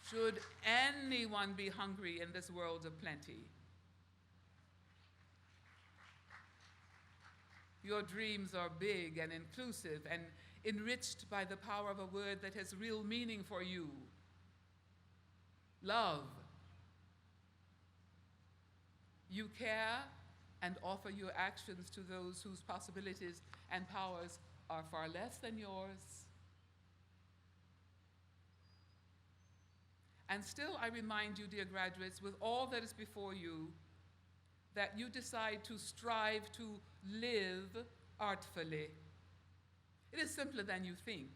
Should anyone be hungry in this world of plenty? Your dreams are big and inclusive and enriched by the power of a word that has real meaning for you. Love. You care and offer your actions to those whose possibilities and powers are far less than yours. And still, I remind you, dear graduates, with all that is before you, that you decide to strive to live artfully. It is simpler than you think,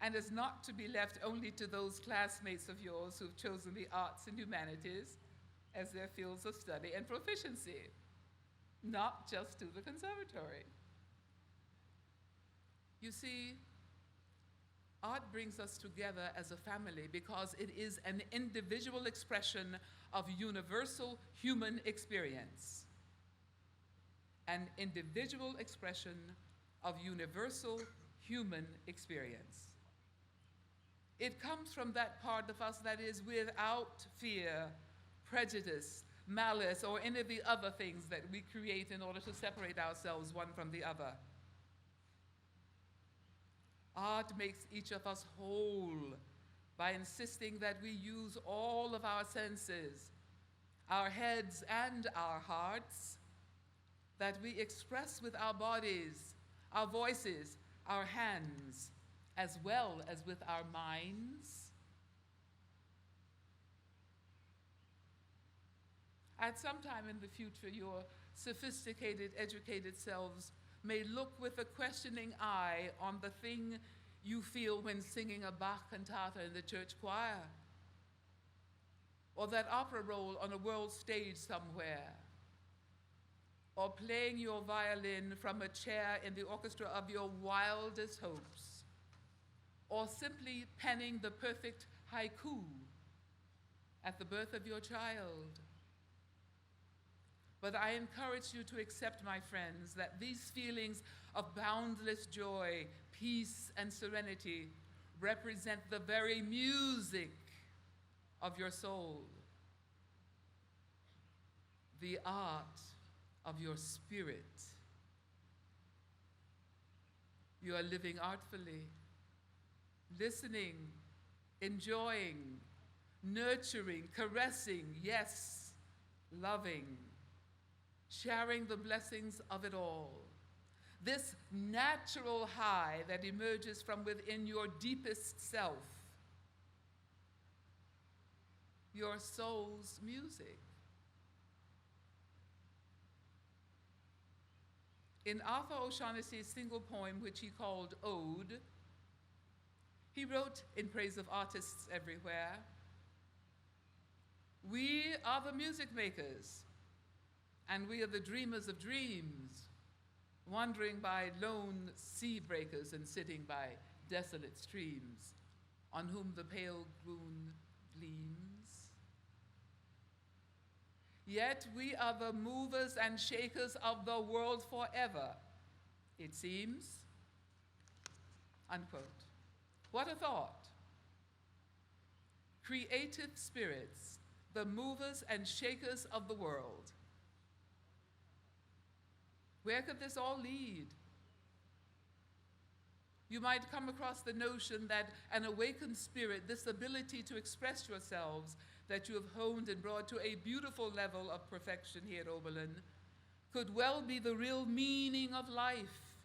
and is not to be left only to those classmates of yours who've chosen the arts and humanities as their fields of study and proficiency, not just to the conservatory. You see, art brings us together as a family because it is an individual expression of universal human experience. An individual expression of universal human experience. It comes from that part of us that is without fear, prejudice, malice, or any of the other things that we create in order to separate ourselves one from the other. Art makes each of us whole by insisting that we use all of our senses, our heads and our hearts, that we express with our bodies, our voices, our hands, as well as with our minds. At some time in the future, your sophisticated, educated selves may look with a questioning eye on the thing you feel when singing a Bach cantata in the church choir, or that opera role on a world stage somewhere, or playing your violin from a chair in the orchestra of your wildest hopes. or simply penning the perfect haiku at the birth of your child. But I encourage you to accept, my friends, that these feelings of boundless joy, peace, and serenity represent the very music of your soul, the art of your spirit. You are living artfully, listening, enjoying, nurturing, caressing, yes, loving, sharing the blessings of it all. This natural high that emerges from within your deepest self, your soul's music. In Arthur O'Shaughnessy's single poem, which he called Ode, he wrote in praise of artists everywhere, "We are the music makers, and we are the dreamers of dreams, wandering by lone sea breakers and sitting by desolate streams, on whom the pale moon gleams. Yet we are the movers and shakers of the world forever, it seems." Unquote. What a thought. Creative spirits, the movers and shakers of the world. Where could this all lead? You might come across the notion that an awakened spirit, this ability to express yourselves that you have honed and brought to a beautiful level of perfection here at Oberlin, could well be the real meaning of life.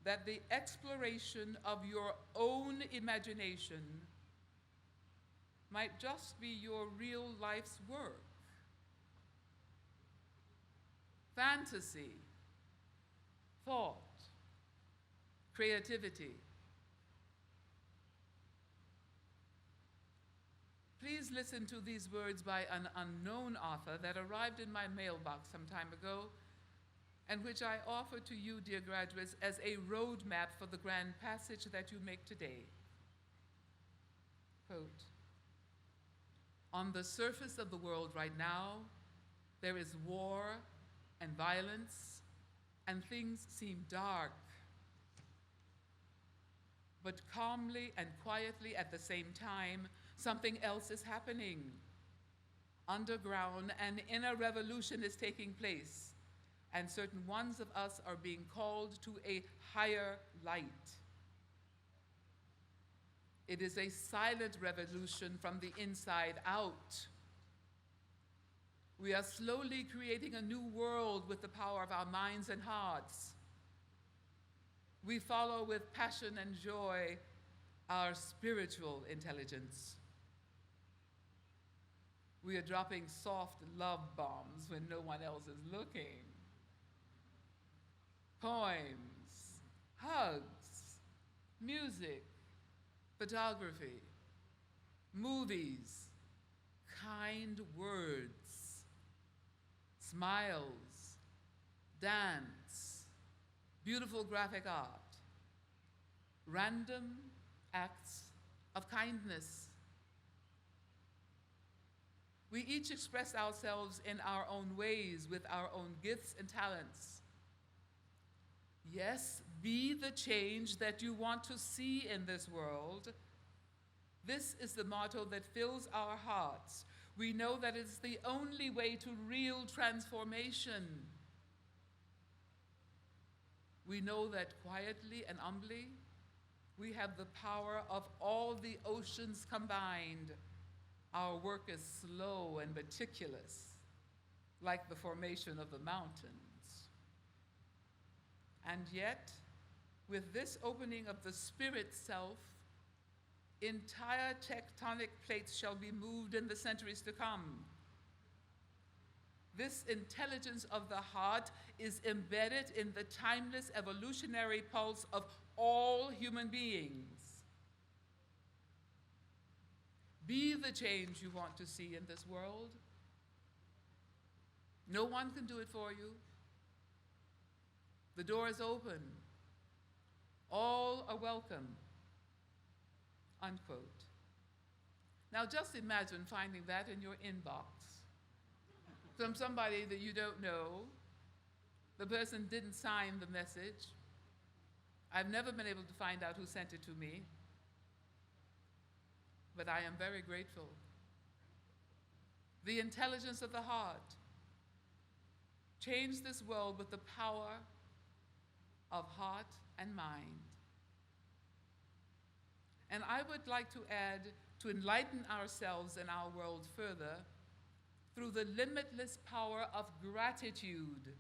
That the exploration of your own imagination might just be your real life's work. Fantasy, thought, creativity. Please listen to these words by an unknown author that arrived in my mailbox some time ago, and which I offer to you, dear graduates, as a roadmap for the grand passage that you make today. Quote, "On the surface of the world right now, there is war and violence, and things seem dark. But calmly and quietly at the same time, something else is happening. Underground, an inner revolution is taking place, and certain ones of us are being called to a higher light. It is a silent revolution from the inside out. We are slowly creating a new world with the power of our minds and hearts. We follow with passion and joy our spiritual intelligence. We are dropping soft love bombs when no one else is looking. Poems, hugs, music, photography, movies, kind words, smiles, dance, beautiful graphic art, random acts of kindness. We each express ourselves in our own ways with our own gifts and talents. Yes, be the change that you want to see in this world. This is the motto that fills our hearts. We know that it's the only way to real transformation. We know that quietly and humbly, we have the power of all the oceans combined. Our work is slow and meticulous, like the formation of the mountains. And yet, with this opening of the spirit self, entire tectonic plates shall be moved in the centuries to come. This intelligence of the heart is embedded in the timeless evolutionary pulse of all human beings. Be the change you want to see in this world. No one can do it for you. The door is open. All are welcome. unquote. Now just imagine finding that in your inbox from somebody that you don't know. The person didn't sign the message. I've never been able to find out who sent it to me, but I am very grateful. The intelligence of the heart changed this world with the power of heart and mind. And I would like to add, to enlighten ourselves and our world further through the limitless power of gratitude.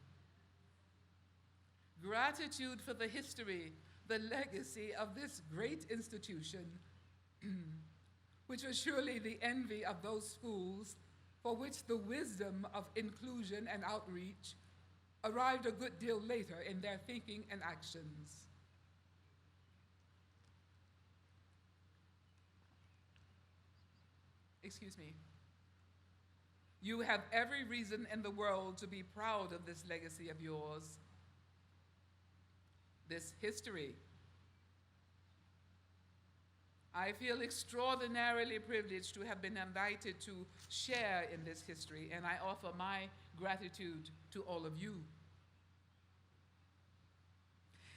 Gratitude for the history, the legacy of this great institution, which was surely the envy of those schools for which the wisdom of inclusion and outreach arrived a good deal later in their thinking and actions. Excuse me. You have every reason in the world to be proud of this legacy of yours, this history. I feel extraordinarily privileged to have been invited to share in this history, and I offer my gratitude to all of you.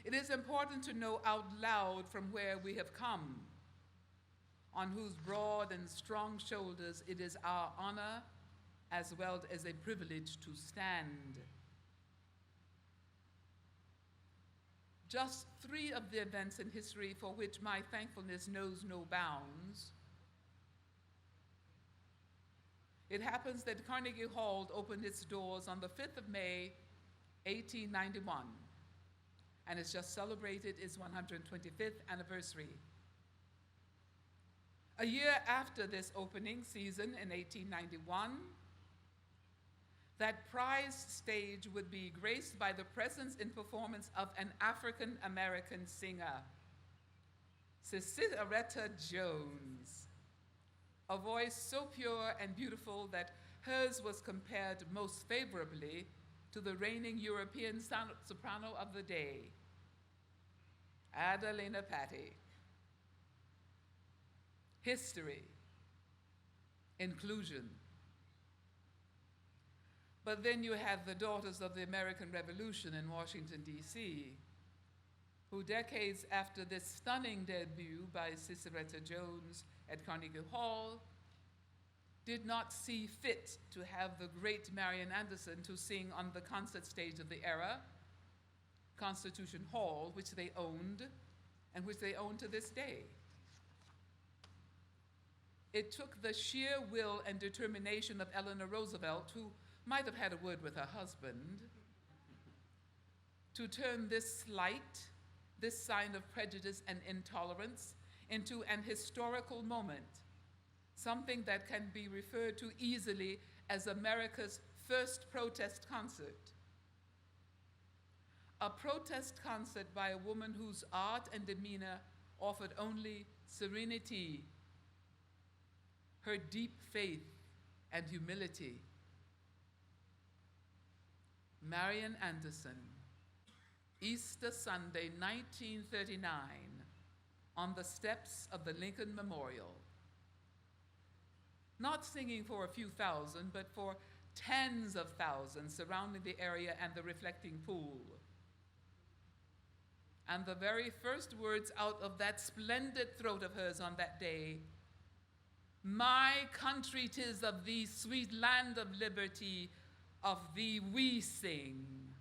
It is important to know out loud from where we have come, on whose broad and strong shoulders it is our honor as well as a privilege to stand. Just 3 of the events in history for which my thankfulness knows no bounds. It happens that Carnegie Hall opened its doors on the 5th of May, 1891, and it's just celebrated its 125th anniversary. A year after this opening season in 1891, that prized stage would be graced by the presence in performance of an African-American singer, Cicieretta Jones, a voice so pure and beautiful that hers was compared most favorably to the reigning European soprano of the day, Adelina Patti. History, inclusion. But then you have the Daughters of the American Revolution in Washington, D.C., who decades after this stunning debut by Cicieretta Jones at Carnegie Hall, did not see fit to have the great Marian Anderson to sing on the concert stage of the era, Constitution Hall, which they owned, and which they own to this day. It took the sheer will and determination of Eleanor Roosevelt, who might have had a word with her husband, to turn this slight, this sign of prejudice and intolerance, into an historical moment, something that can be referred to easily as America's first protest concert. A protest concert by a woman whose art and demeanor offered only serenity, her deep faith and humility. Marian Anderson, Easter Sunday, 1939, on the steps of the Lincoln Memorial. Not singing for a few thousand, but for tens of thousands surrounding the area and the reflecting pool. And the very first words out of that splendid throat of hers on that day, "My country 'tis of thee, sweet land of liberty, of thee we sing."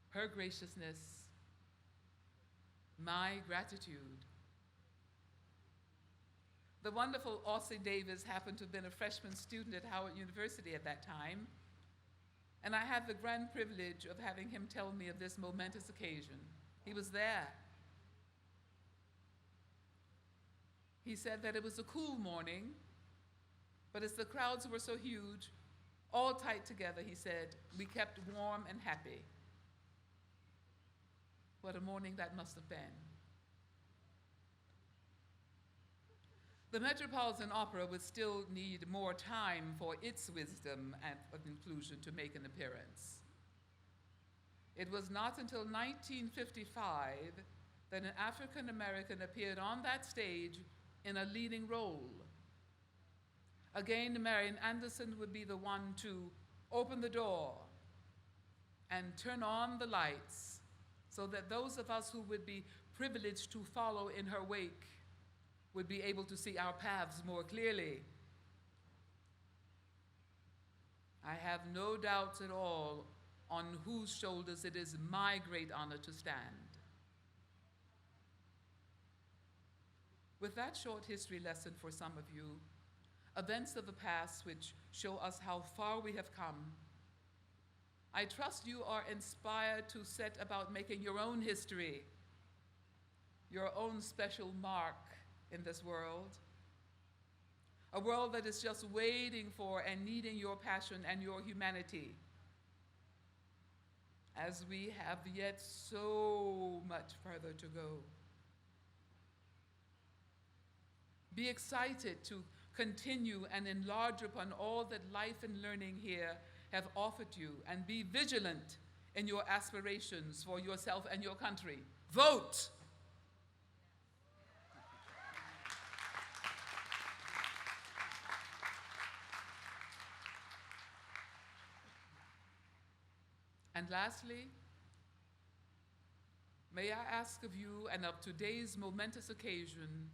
Her graciousness, my gratitude. The wonderful Ossie Davis happened to have been a freshman student at Howard University at that time, and I had the grand privilege of having him tell me of this momentous occasion. He was there. He said that it was a cool morning, but as the crowds were so huge, all tight together, he said, we kept warm and happy. What a morning that must have been. The Metropolitan Opera would still need more time for its wisdom and of inclusion to make an appearance. It was not until 1955 that an African American appeared on that stage in a leading role. Again, Marian Anderson would be the one to open the door and turn on the lights so that those of us who would be privileged to follow in her wake would be able to see our paths more clearly. I have no doubts at all on whose shoulders it is my great honor to stand. With that short history lesson for some of you, events of the past which show us how far we have come, I trust you are inspired to set about making your own history, your own special mark in this world, a world that is just waiting for and needing your passion and your humanity, as we have yet so much further to go. Be excited to continue and enlarge upon all that life and learning here have offered you, and be vigilant in your aspirations for yourself and your country. Vote! And lastly, may I ask of you, and of today's momentous occasion,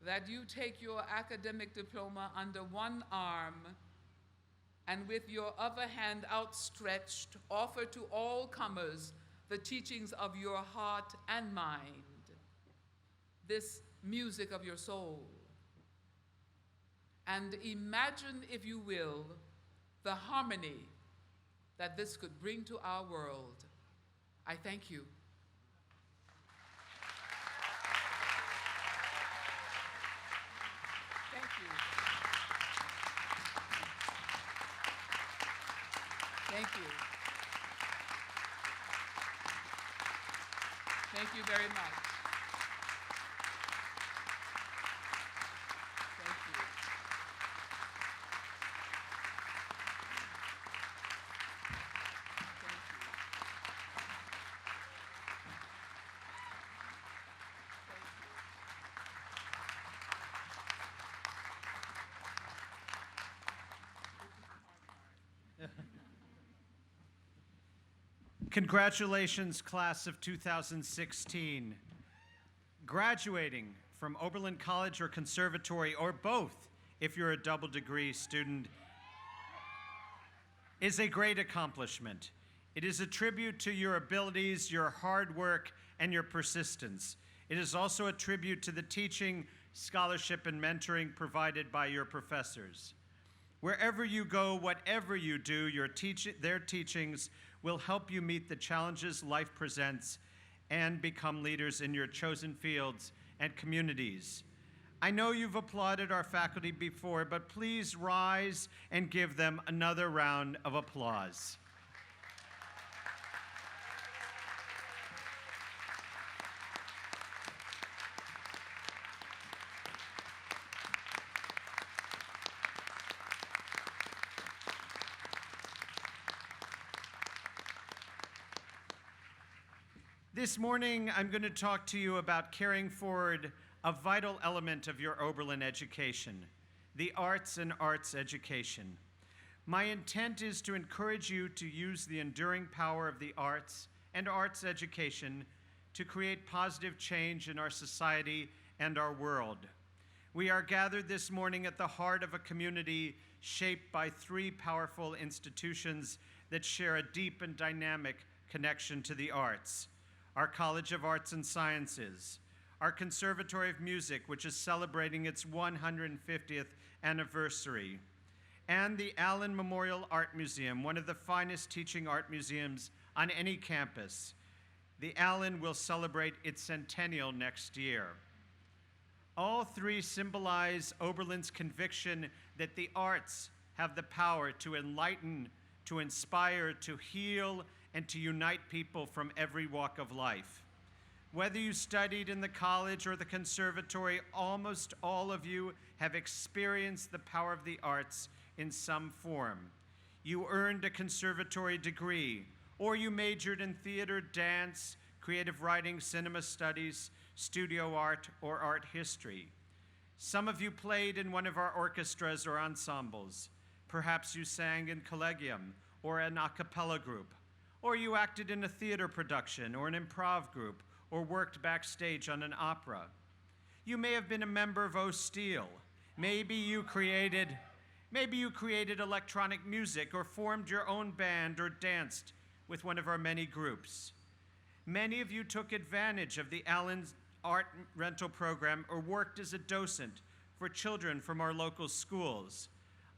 that you take your academic diploma under one arm and with your other hand outstretched, offer to all comers the teachings of your heart and mind, this music of your soul. And imagine, if you will, the harmony that this could bring to our world. I thank you. Thank you. Thank you. Thank you very much. Thank you. Congratulations, class of 2016. Graduating from Oberlin College or Conservatory, or both, if you're a double degree student, is a great accomplishment. It is a tribute to your abilities, your hard work, and your persistence. It is also a tribute to the teaching, scholarship, and mentoring provided by your professors. Wherever you go, whatever you do, their teachings will help you meet the challenges life presents and become leaders in your chosen fields and communities. I know you've applauded our faculty before, but please rise and give them another round of applause. This morning, I'm going to talk to you about carrying forward a vital element of your Oberlin education, the arts and arts education. My intent is to encourage you to use the enduring power of the arts and arts education to create positive change in our society and our world. We are gathered this morning at the heart of a community shaped by three powerful institutions that share a deep and dynamic connection to the arts: our College of Arts and Sciences, our Conservatory of Music, which is celebrating its 150th anniversary, and the Allen Memorial Art Museum, one of the finest teaching art museums on any campus. The Allen will celebrate its centennial next year. All three symbolize Oberlin's conviction that the arts have the power to enlighten, to inspire, to heal, and to unite people from every walk of life. Whether you studied in the college or the conservatory, almost all of you have experienced the power of the arts in some form. You earned a conservatory degree, or you majored in theater, dance, creative writing, cinema studies, studio art, or art history. Some of you played in one of our orchestras or ensembles. Perhaps you sang in collegium or an a cappella group, or you acted in a theater production or an improv group, or worked backstage on an opera. You may have been a member of O Steel. Maybe you created electronic music or formed your own band or danced with one of our many groups. Many of you took advantage of the Allen's Art Rental Program or worked as a docent for children from our local schools.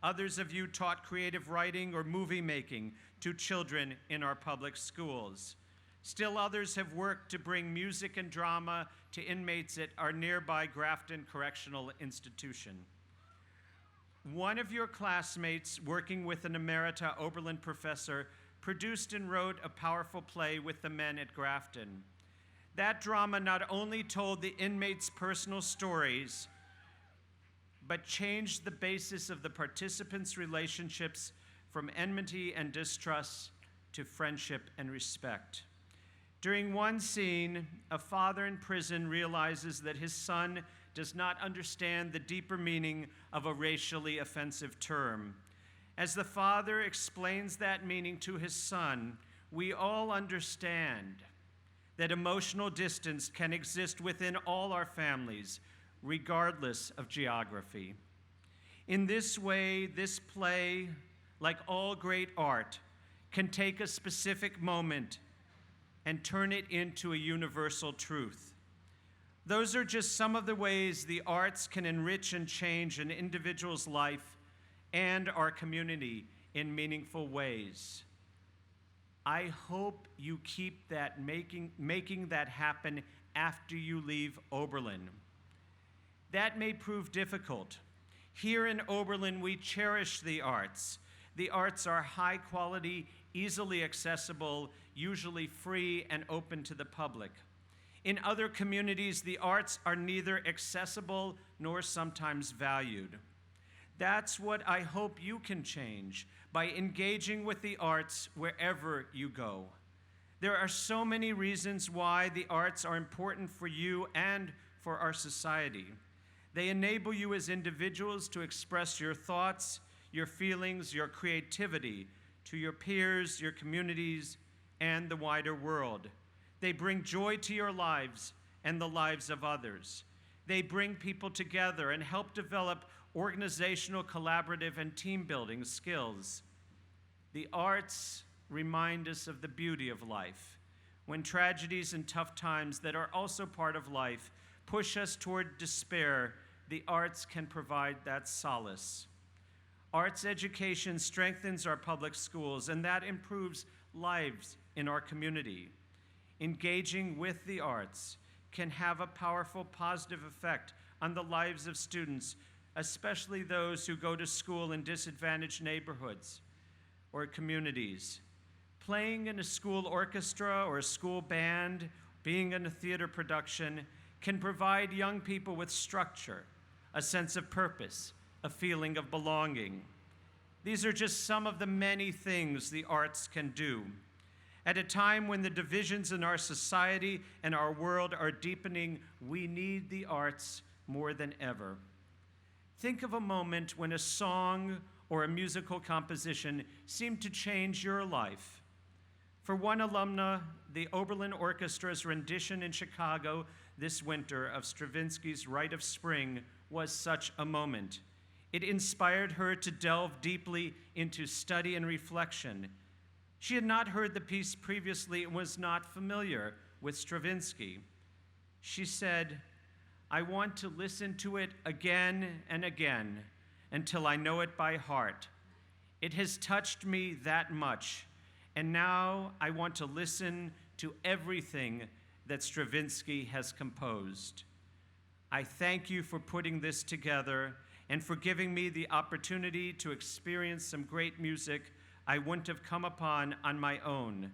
Others of you taught creative writing or movie making to children in our public schools. Still others have worked to bring music and drama to inmates at our nearby Grafton Correctional Institution. One of your classmates, working with an emerita Oberlin professor, produced and wrote a powerful play with the men at Grafton. That drama not only told the inmates' personal stories, but changed the basis of the participants' relationships from enmity and distrust to friendship and respect. During one scene, a father in prison realizes that his son does not understand the deeper meaning of a racially offensive term. As the father explains that meaning to his son, we all understand that emotional distance can exist within all our families, regardless of geography. In this way, this play, like all great art, can take a specific moment and turn it into a universal truth. Those are just some of the ways the arts can enrich and change an individual's life and our community in meaningful ways. I hope you keep that making that happen after you leave Oberlin. That may prove difficult. Here in Oberlin, we cherish the arts. The arts are high quality, easily accessible, usually free and open to the public. In other communities, the arts are neither accessible nor sometimes valued. That's what I hope you can change by engaging with the arts wherever you go. There are so many reasons why the arts are important for you and for our society. They enable you as individuals to express your thoughts, your feelings, your creativity to your peers, your communities, and the wider world. They bring joy to your lives and the lives of others. They bring people together and help develop organizational, collaborative, and team-building skills. The arts remind us of the beauty of life. When tragedies and tough times that are also part of life push us toward despair, the arts can provide that solace. Arts education strengthens our public schools, and that improves lives in our community. Engaging with the arts can have a powerful positive effect on the lives of students, especially those who go to school in disadvantaged neighborhoods or communities. Playing in a school orchestra or a school band, being in a theater production, can provide young people with structure, a sense of purpose, a feeling of belonging. These are just some of the many things the arts can do. At a time when the divisions in our society and our world are deepening, we need the arts more than ever. Think of a moment when a song or a musical composition seemed to change your life. For one alumna, the Oberlin Orchestra's rendition in Chicago this winter of Stravinsky's Rite of Spring was such a moment. It inspired her to delve deeply into study and reflection. She had not heard the piece previously and was not familiar with Stravinsky. She said, "I want to listen to it again and again until I know it by heart. It has touched me that much, and now I want to listen to everything that Stravinsky has composed. I thank you for putting this together and for giving me the opportunity to experience some great music I wouldn't have come upon on my own.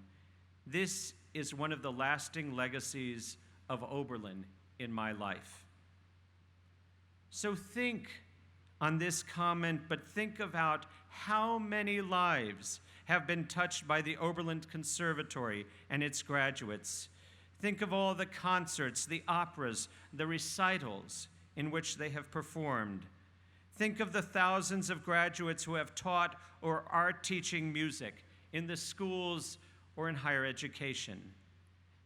This is one of the lasting legacies of Oberlin in my life." So think on this comment, but think about how many lives have been touched by the Oberlin Conservatory and its graduates. Think of all the concerts, the operas, the recitals in which they have performed. Think of the thousands of graduates who have taught or are teaching music in the schools or in higher education.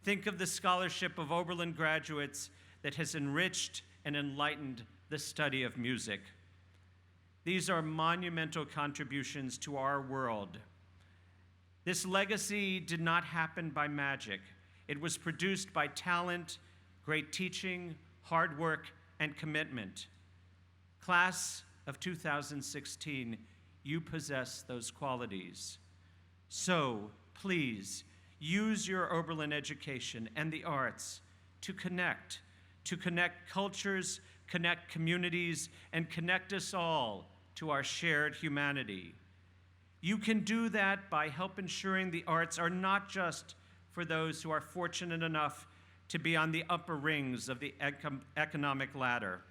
Think of the scholarship of Oberlin graduates that has enriched and enlightened the study of music. These are monumental contributions to our world. This legacy did not happen by magic. It was produced by talent, great teaching, hard work, and commitment. Class of 2016, you possess those qualities. So, please, use your Oberlin education and the arts to connect cultures, connect communities, and connect us all to our shared humanity. You can do that by help ensuring the arts are not just for those who are fortunate enough to be on the upper rings of the economic ladder.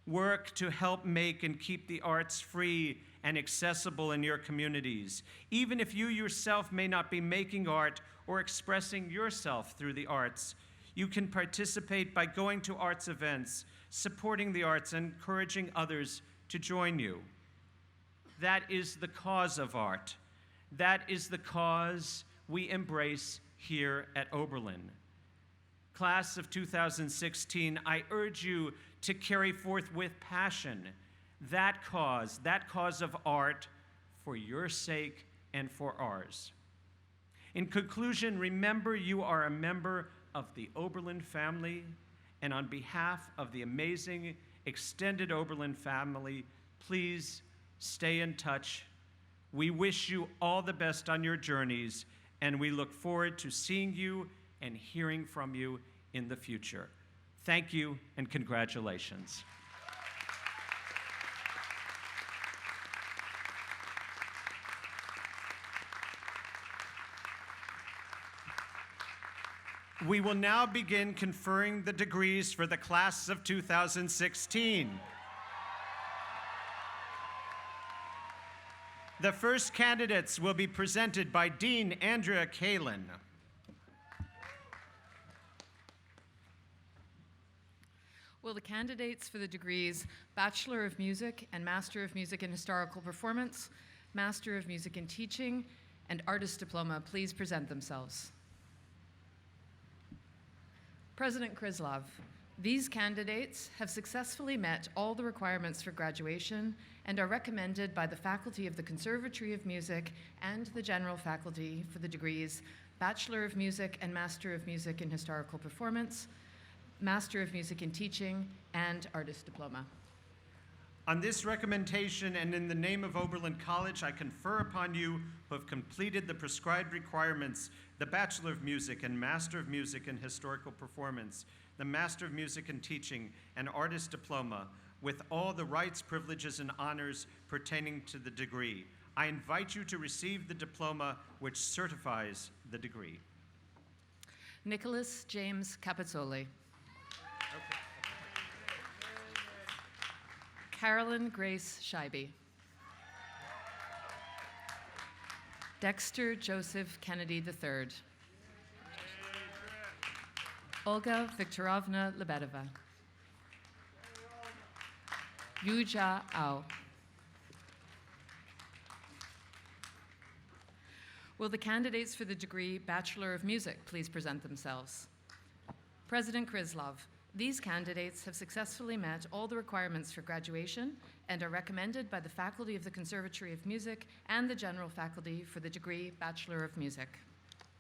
Work to help make and keep the arts free and accessible in your communities. Even if you yourself may not be making art or expressing yourself through the arts, you can participate by going to arts events, supporting the arts, and encouraging others to join you. That is the cause of art. That is the cause we embrace here at Oberlin. Class of 2016, I urge you to carry forth with passion that cause of art for your sake and for ours. In conclusion, remember you are a member of the Oberlin family, and on behalf of the amazing extended Oberlin family, please stay in touch. We wish you all the best on your journeys, and we look forward to seeing you and hearing from you in the future. Thank you and congratulations. We will now begin conferring the degrees for the class of 2016. The first candidates will be presented by Dean Andrea Kalin. Will the candidates for the degrees Bachelor of Music and Master of Music in Historical Performance, Master of Music in Teaching, and Artist Diploma please present themselves? President Krislov, these candidates have successfully met all the requirements for graduation and are recommended by the faculty of the Conservatory of Music and the general faculty for the degrees Bachelor of Music and Master of Music in Historical Performance, Master of Music in Teaching, and Artist Diploma. On this recommendation and in the name of Oberlin College, I confer upon you who have completed the prescribed requirements, the Bachelor of Music and Master of Music in Historical Performance, the Master of Music in Teaching, and Artist Diploma, with all the rights, privileges, and honors pertaining to the degree. I invite you to receive the diploma which certifies the degree. Nicholas James Capizzoli. Carolyn Grace Scheibe. Dexter Joseph Kennedy III. Olga Viktorovna Lebedeva. Yuja Ao. Will the candidates for the degree Bachelor of Music please present themselves? President Krislov, these candidates have successfully met all the requirements for graduation and are recommended by the faculty of the Conservatory of Music and the general faculty for the degree Bachelor of Music.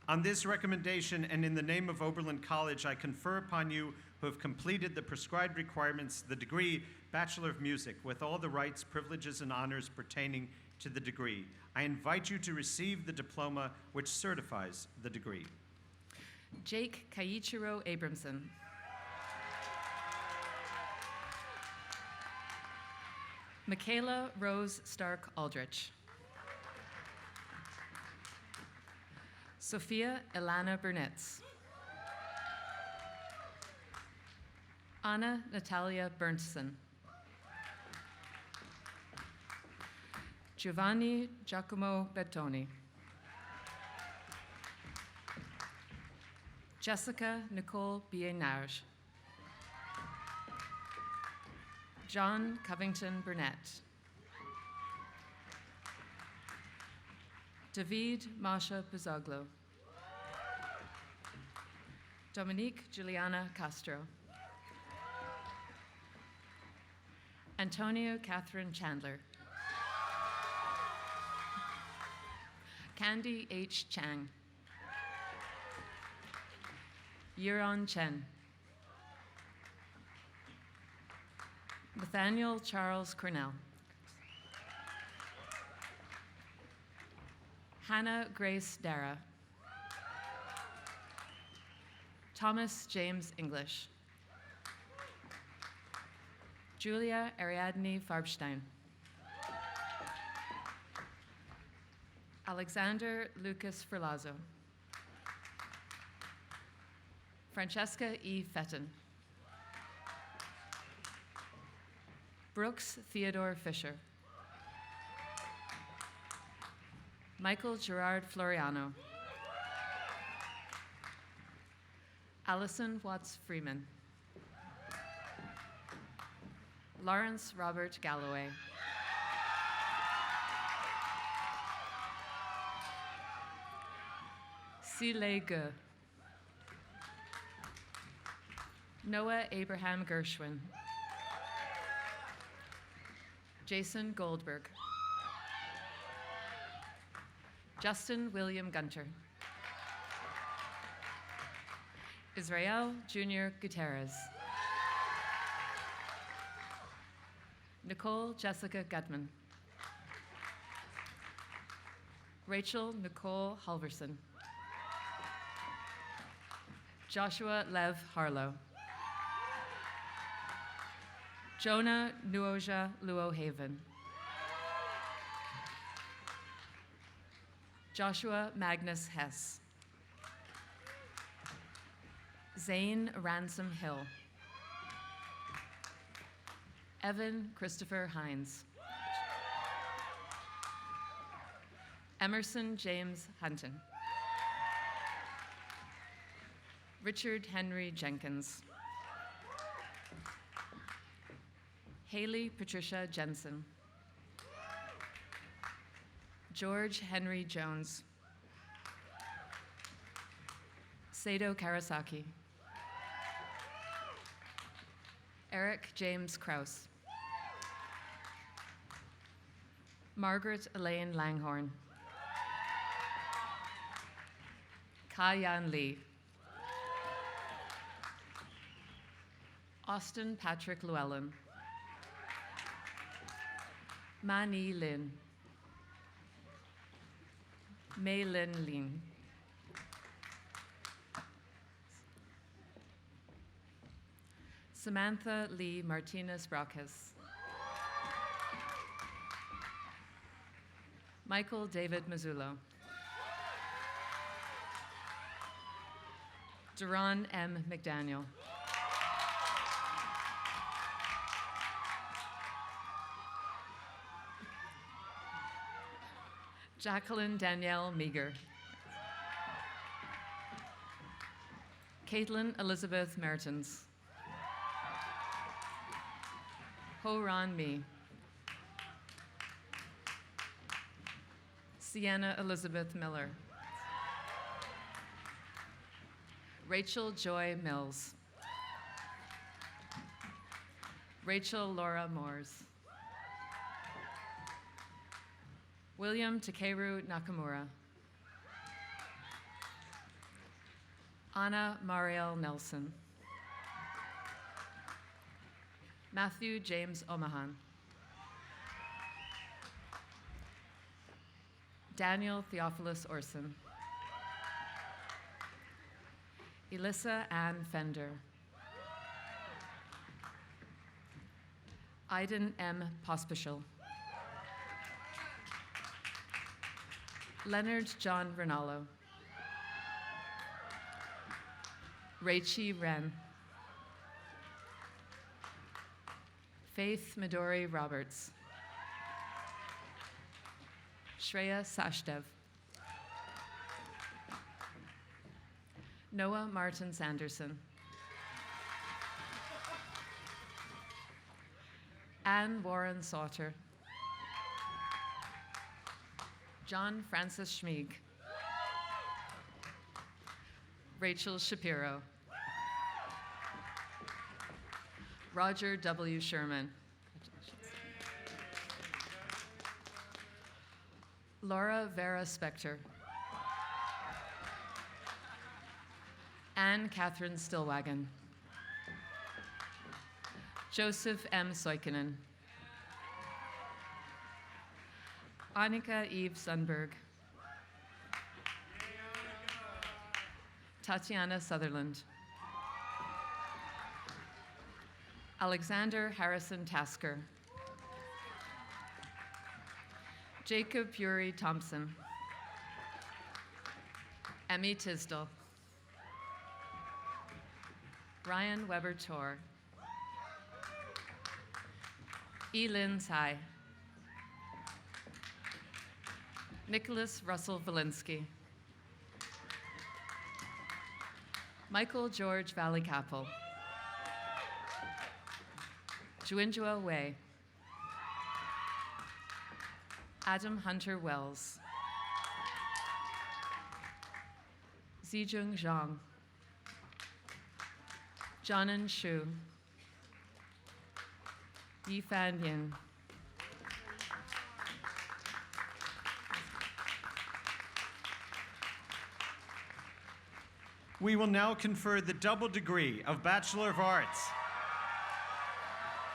On this recommendation and in the name of Oberlin College, I confer upon you who have completed the prescribed requirements the degree Bachelor of Music with all the rights, privileges, and honors pertaining to the degree. I invite you to receive the diploma which certifies the degree. Jake Kaiichiro Abramson. Michaela Rose Stark Aldrich. Sophia Ilana Burnetz. Anna Natalia Berntsen. Giovanni Giacomo Bettoni. Jessica Nicole Bienage. John Covington Burnett. David Masha Buzoglo. Dominique Juliana Castro. Antonio Catherine Chandler. Candy H. Chang. Yiron Chen. Nathaniel Charles Cornell. Hannah Grace Dara. Thomas James English. Julia Ariadne Farbstein. Alexander Lucas Ferlazzo. Francesca E. Fetton. Brooks Theodore Fisher. Michael Gerard Floriano. Allison Watts Freeman. Lawrence Robert Galloway. Sile Ge. Noah Abraham Gershwin. Jason Goldberg. Justin William Gunter. Israel Junior Gutierrez. Nicole Jessica Gutman. Rachel Nicole Halverson. Joshua Lev Harlow. Jonah Nuoja Luohaven. Joshua Magnus Hess. Zane Ransom Hill. Evan Christopher Hines. Emerson James Hunton. Richard Henry Jenkins. Haley Patricia Jensen. George Henry Jones. Sado Karasaki. Eric James Krause. Margaret Elaine Langhorn. Ka-Yan Lee. Austin Patrick Llewellyn. Mani Lin. Mei Lin Lin. Samantha Lee Martinez Brockes. Michael David Mazzullo. Duran M. McDaniel. Jacqueline Danielle Meager. Caitlin Elizabeth Mertens. Ho-Ron Mi. Sienna Elizabeth Miller. Rachel Joy Mills. Rachel Laura Moores. William Takeru Nakamura. Anna Mariel Nelson. Matthew James Omahan. Daniel Theophilus Orson. Elissa Ann Fender. Iden M. Pospischel. Leonard John Rinaldo. Rachie Wren. Faith Midori Roberts. Shreya Sashdev. Noah Martin Sanderson. Anne Warren Sauter. John Francis Schmieg. Rachel Shapiro. Roger W. Sherman. Laura Vera Spector. Anne Catherine Stillwagon. Joseph M. Soikinen. Annika Eve Sundberg. Tatiana Sutherland. Alexander Harrison Tasker. Jacob Fury Thompson. Emmy Tisdall. Ryan Weber Tor. Elin Tsai. Nicholas Russell Valinsky. Michael George Valley-Capel. Juinjua Wei. Adam Hunter Wells. Zijung Zhang. Jianan Xu. Yifan Yin. We will now confer the double degree of Bachelor of Arts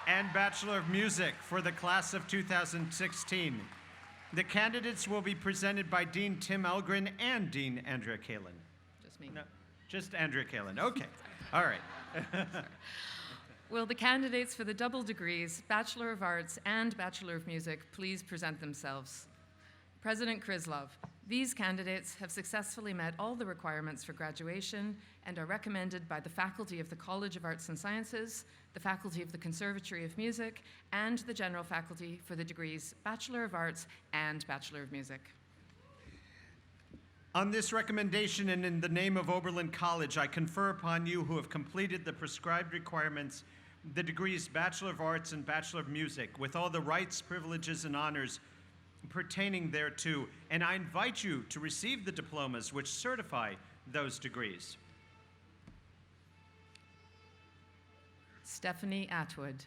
and Bachelor of Music for the class of 2016. The candidates will be presented by Dean Tim Elgren and Dean Andrea Kalin. Just me. No, just Andrea Kalin. Okay. All right. Will the candidates for the double degrees, Bachelor of Arts and Bachelor of Music, please present themselves? President Krislov, these candidates have successfully met all the requirements for graduation and are recommended by the faculty of the College of Arts and Sciences, the faculty of the Conservatory of Music, and the general faculty for the degrees Bachelor of Arts and Bachelor of Music. On this recommendation and in the name of Oberlin College, I confer upon you who have completed the prescribed requirements the degrees Bachelor of Arts and Bachelor of Music with all the rights, privileges, and honors pertaining thereto, and I invite you to receive the diplomas which certify those degrees. Stephanie Atwood.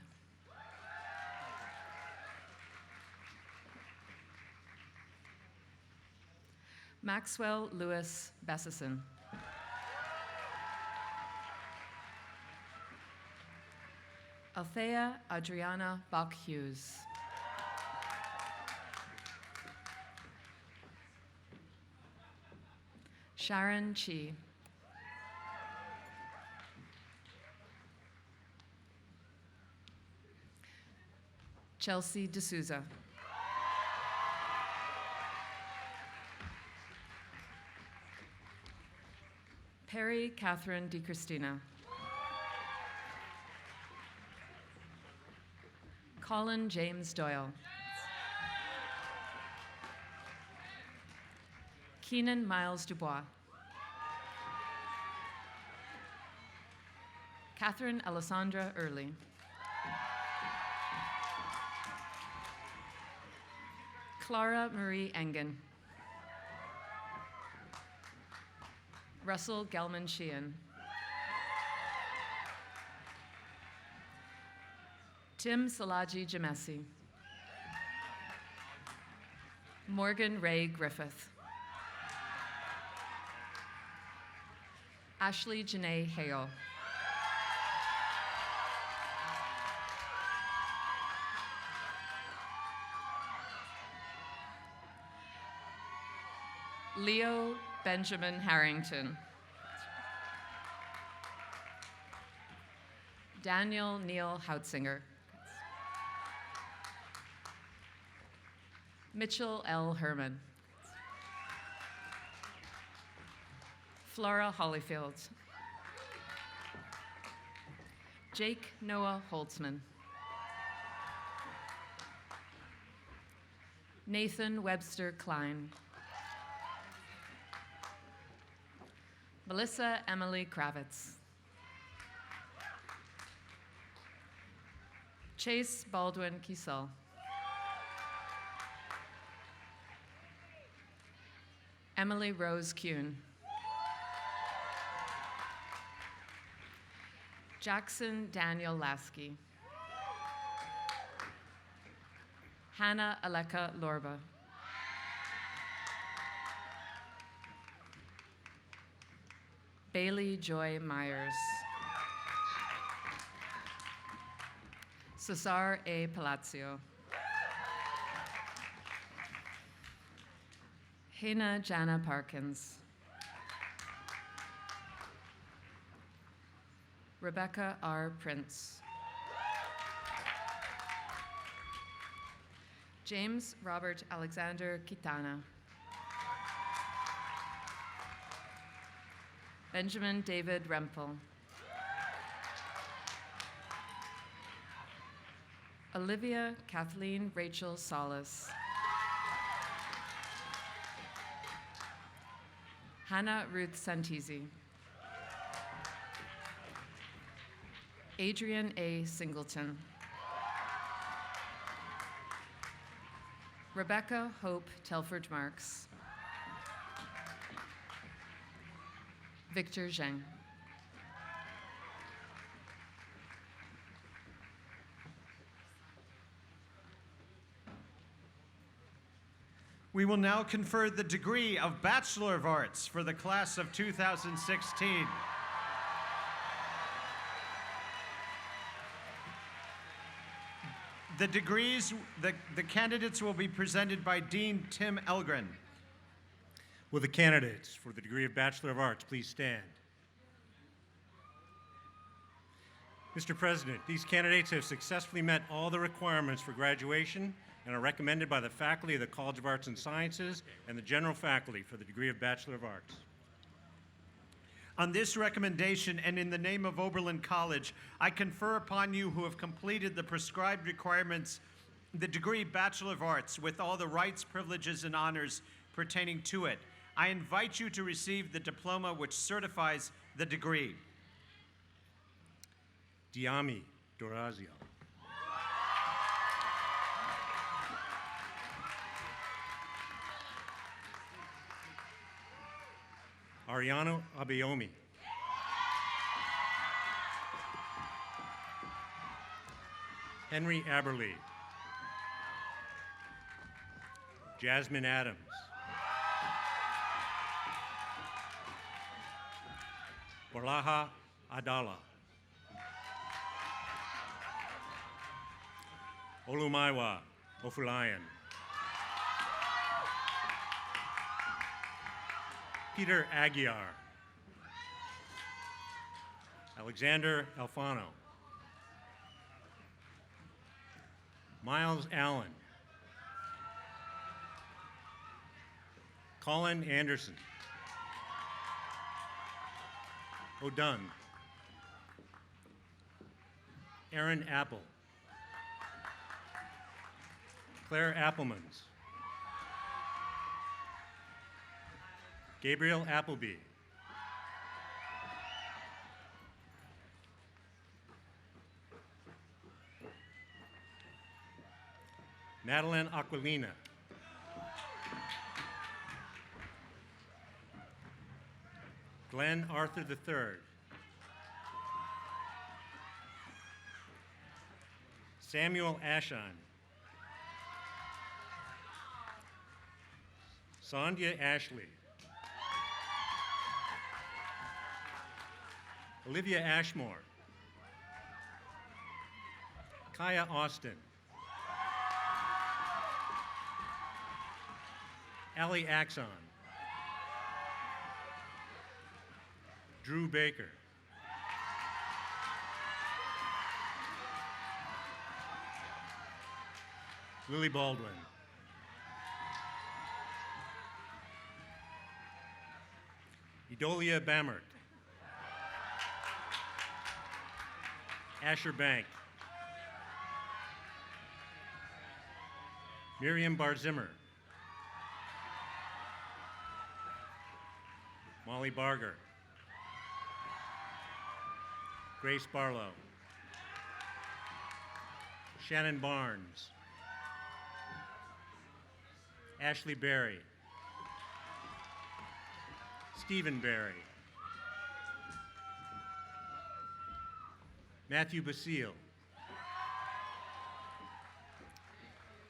Maxwell Lewis Bessison. Althea Adriana Bach-Hughes. Sharon Chi. Chelsea D'Souza. Perry Catherine DiChristina. Colin James Doyle. Keenan Miles Dubois. Catherine Alessandra Early. Clara Marie Engen. Russell Gelman Sheehan. Tim Salaji Jamesi. Morgan Ray Griffith. Ashley Janae Hale. Leo Benjamin Harrington. Daniel Neil Hautzinger. Mitchell L. Herman. Flora Hollyfield. Jake Noah Holtzman. Nathan Webster Klein. Melissa Emily Kravitz. Chase Baldwin Kiesel. Emily Rose Kuhn. Jackson Daniel Lasky. Hannah Aleka Lorba. Bailey Joy Myers. Cesar A. Palazzo. Hena Jana Parkins. Rebecca R. Prince. James Robert Alexander Kitana. Benjamin David Rempel. Olivia Kathleen Rachel Solis. Hannah Ruth Santisi. Adrian A. Singleton. Rebecca Hope Telford Marks. Victor Zheng. We will now confer the degree of Bachelor of Arts for the class of 2016. The degrees, the candidates will be presented by Dean Tim Elgren. Will the candidates for the degree of Bachelor of Arts please stand? Mr. President, these candidates have successfully met all the requirements for graduation and are recommended by the faculty of the College of Arts and Sciences and the general faculty for the degree of Bachelor of Arts. On this recommendation and in the name of Oberlin College, I confer upon you who have completed the prescribed requirements the degree Bachelor of Arts with all the rights, privileges, and honors pertaining to it. I invite you to receive the diploma which certifies the degree. Diami Dorazio. Ariano Abayomi. Henry Aberle. Jasmine Adams. Borlaha Adala. Olumaiwa Ofulayan. Peter Aguiar. Alexander Alfano. Miles Allen. Colin Anderson. O'Dunn. Aaron Apple. Claire Applemans. Gabriel Appleby. Madeline Aquilina. Glenn Arthur III. Samuel Ashon. Sandhya Ashley. Olivia Ashmore. Kaya Austin. Allie Axon. Drew Baker. Lily Baldwin. Idolia Bammert. Asher Bank. Miriam Barzimmer. Molly Barger. Grace Barlow. Shannon Barnes. Ashley Berry. Stephen Berry. Matthew Basile.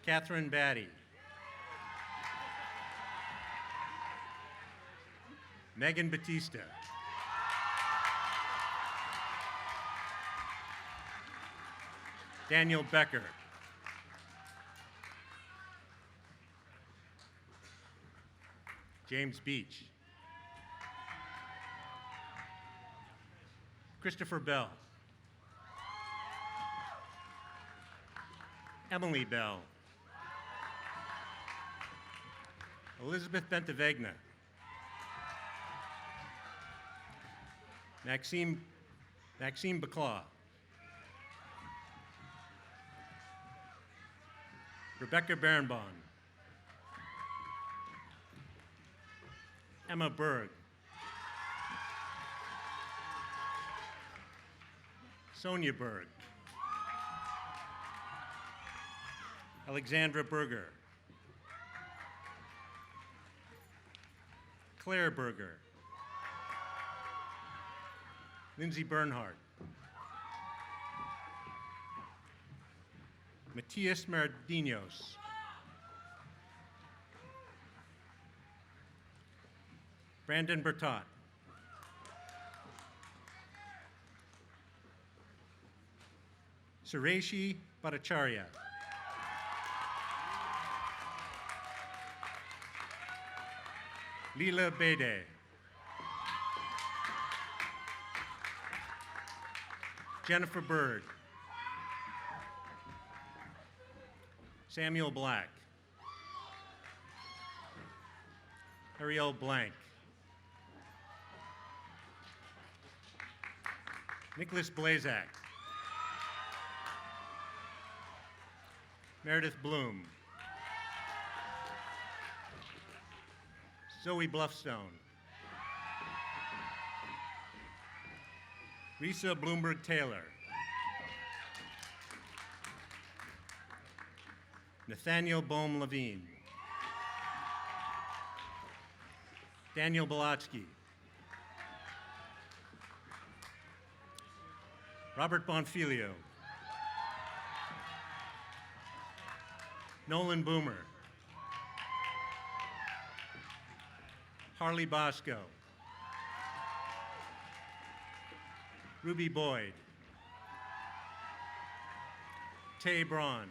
Catherine Batty. Megan Batista. Daniel Becker. James Beach. Christopher Bell. Emily Bell. Elizabeth Bentavegna. Maxime Baclaw. Rebecca Berenbaum. Emma Berg. Sonia Berg. Alexandra Berger. Claire Berger. Lindsay Bernhardt. Matias Mardinos. Brandon Bertot. Sureshi Bhattacharya. Leela Bede. Jennifer Bird. Samuel Black. Ariel Blank. Nicholas Blazak. Meredith Bloom. Zoe Bluffstone. Risa Bloomberg Taylor. Nathaniel Bohm Levine. Daniel Belatsky. Robert Bonfilio. Nolan Boomer. Harley Bosco. Ruby Boyd. Tay Braun.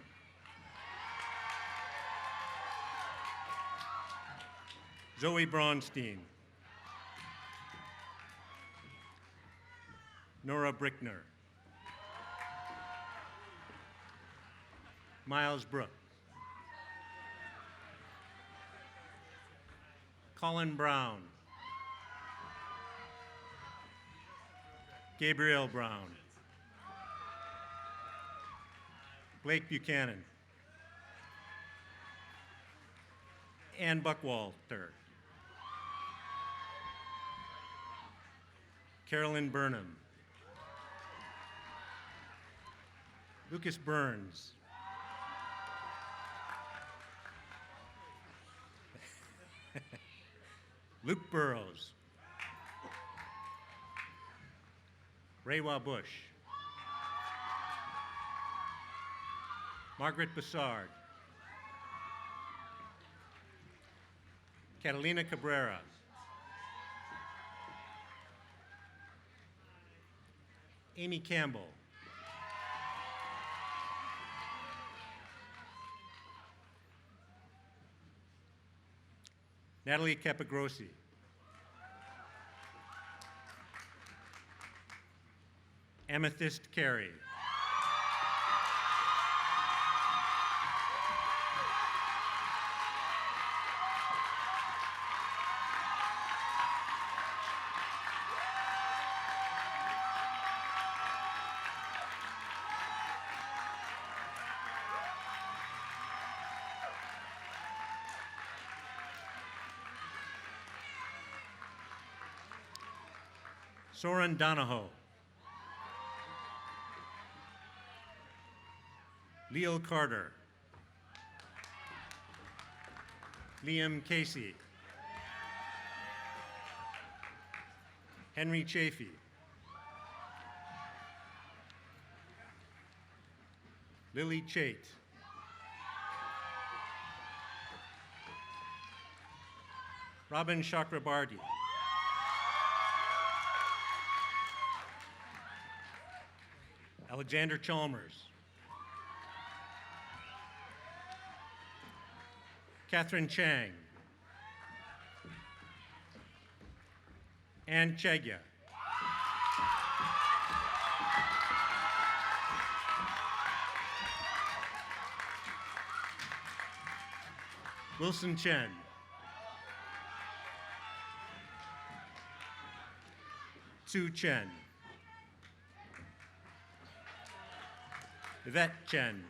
Zoe Braunstein. Nora Brickner. Miles Brook. Colin Brown. Gabriel Brown. Blake Buchanan. Ann Buckwalter. Carolyn Burnham. Lucas Burns. Luke Burrows. Raywa Bush. Margaret Bassard. Catalina Cabrera. Amy Campbell. Natalie Capagrossi. Amethyst Carey. Soren Donahoe. Leal Carter. Liam Casey. Henry Chafee. Lily Chait. Robin Chakrabarty. Alexander Chalmers. Catherine Chang. Ann Chegya. Wilson Chen. Sue Chen. Yvette Chen.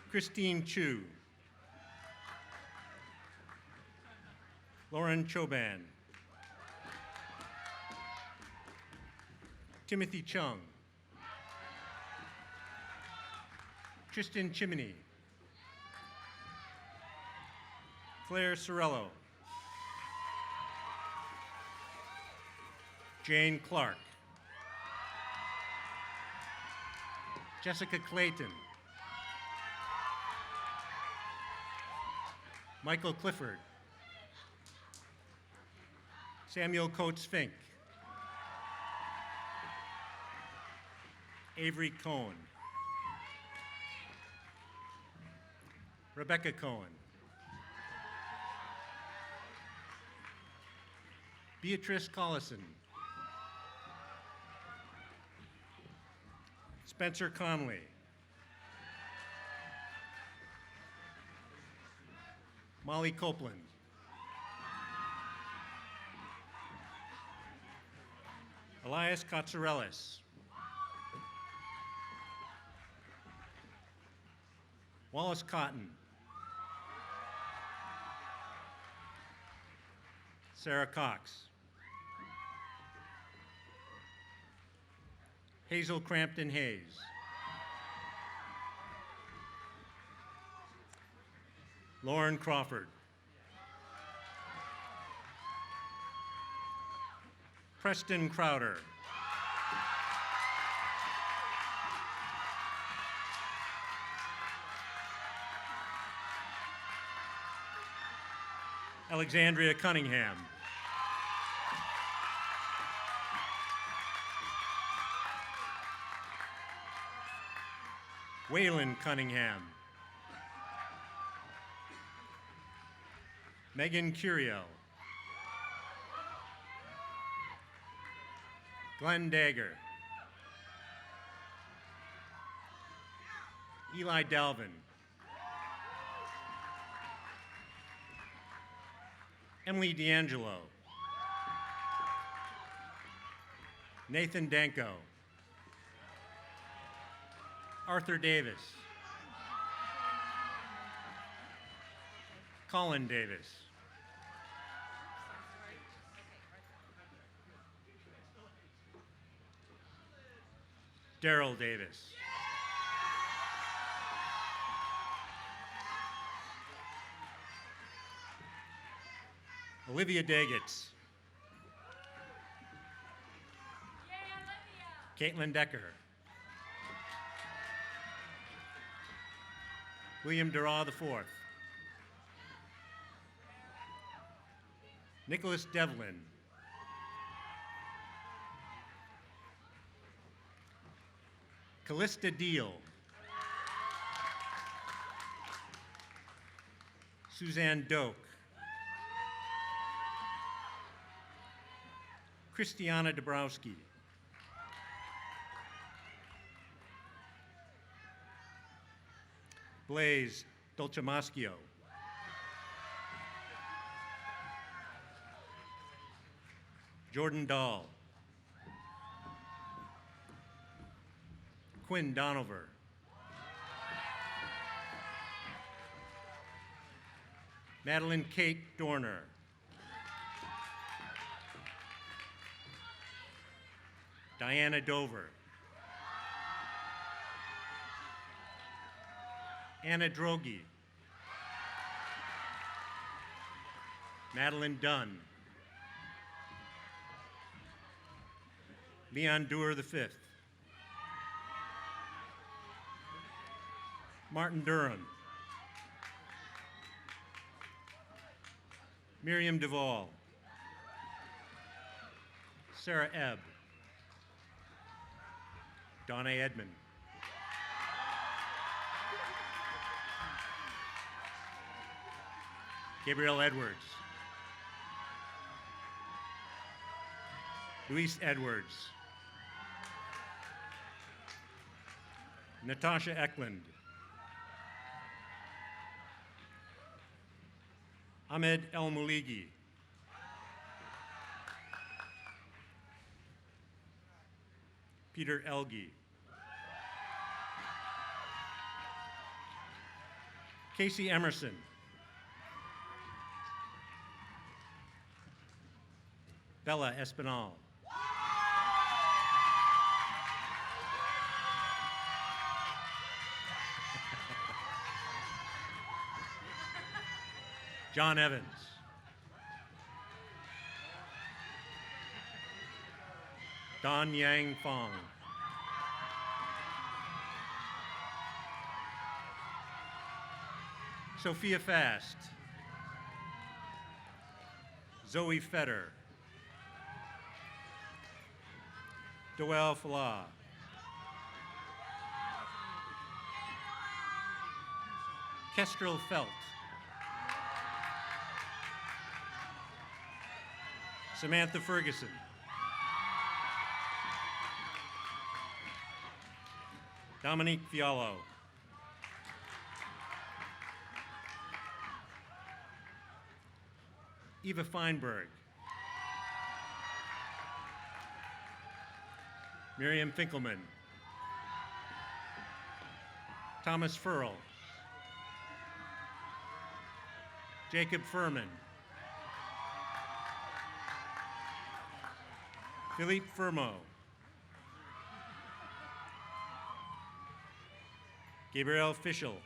Christine Chu. Lauren Choban. Timothy Chung. Tristan Chimney. Claire Sorello. Jane Clark. Jessica Clayton. Michael Clifford. Samuel Coates Fink. Avery Cohen. Rebecca Cohen. Beatrice Collison. Spencer Conley. Molly Copeland. Elias Katsarelis. Wallace Cotton. Sarah Cox. Hazel Crampton Hayes. Lauren Crawford. Preston Crowder. Alexandria Cunningham. Waylon Cunningham. Megan Curiel. Glenn Dagger. Eli Dalvin. Emily D'Angelo. Nathan Danko. Arthur Davis. Colin Davis. Daryl Davis. Olivia Daggetts. Caitlin Decker. William Duraw IV. Nicholas Devlin. Callista Deal. Suzanne Doak. Christiana Dabrowski. Blaze Dolcemaschio. Jordan Dahl. Quinn Donover. Madeline Kate Dorner. Diana Dover. Anna Drogi. Madeline Dunn. Leon Dewar V. Martin Durham. Miriam Duvall. Sarah Ebb. Donna Edmond. Gabrielle Edwards. Luis Edwards. Natasha Eklund. Ahmed El Muligi. Peter Elgi. Casey Emerson. Bella Espinal. John Evans. Don Yang Fong. Sophia Fast. Zoe Fetter. Doel Falah. Kestrel Felt. Samantha Ferguson. Dominique Fiallo. Eva Feinberg. Miriam Finkelman. Thomas Furl. Jacob Furman. Philippe Fermo. Gabrielle Fischel.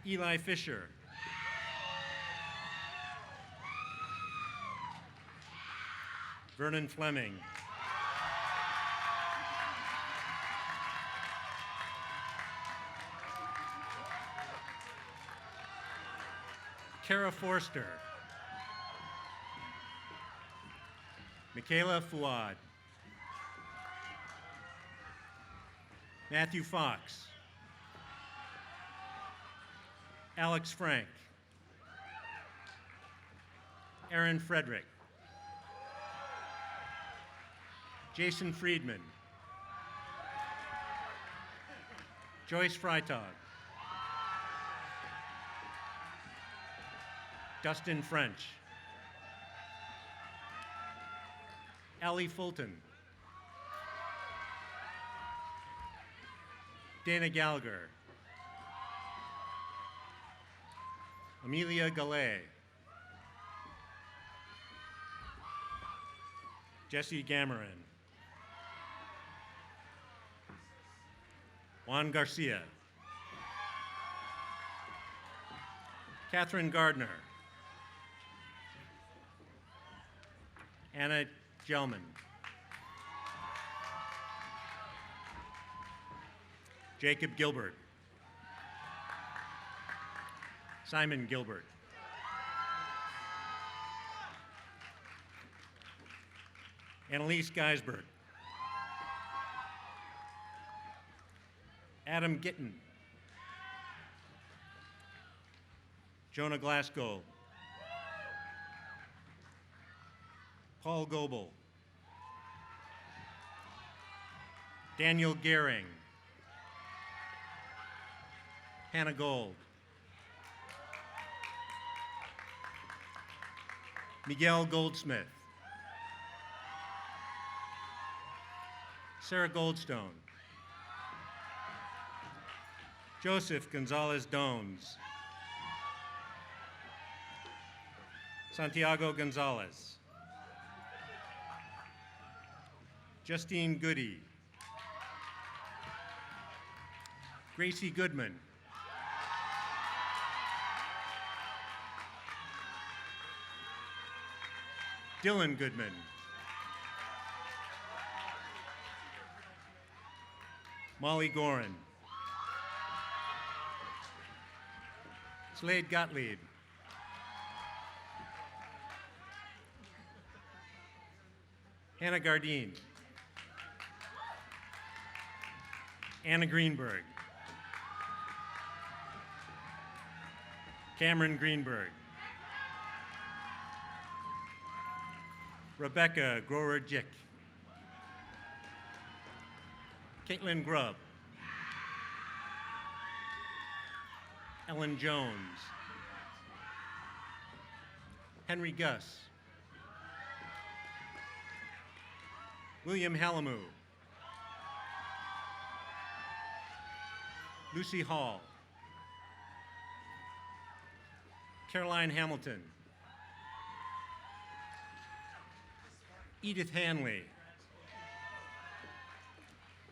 Eli Fisher. Vernon Fleming. Kara Forster. Michaela Fuad. Matthew Fox. Alex Frank. Aaron Frederick. Jason Friedman. Joyce Freitag. Dustin French. Allie Fulton. Dana Gallagher. Amelia Gallet. Jesse Gamarin. Juan Garcia. Catherine Gardner. Anna Gelman. Jacob Gilbert. Simon Gilbert. Annalise Geisberg. Adam Gittin. Jonah Glasgow. Paul Goebel. Daniel Gehring. Hannah Gold. Miguel Goldsmith. Sarah Goldstone. Joseph Gonzalez Dones. Santiago Gonzalez. Justine Goody. Gracie Goodman. Dylan Goodman. Molly Gorin. Slade Gottlieb. Hannah Gardine. Anna Greenberg. Cameron Greenberg. Rebecca Grower-Jick. Caitlin Grubb. Ellen Jones. Henry Gus. William Halamu. Lucy Hall. Caroline Hamilton. Edith Hanley.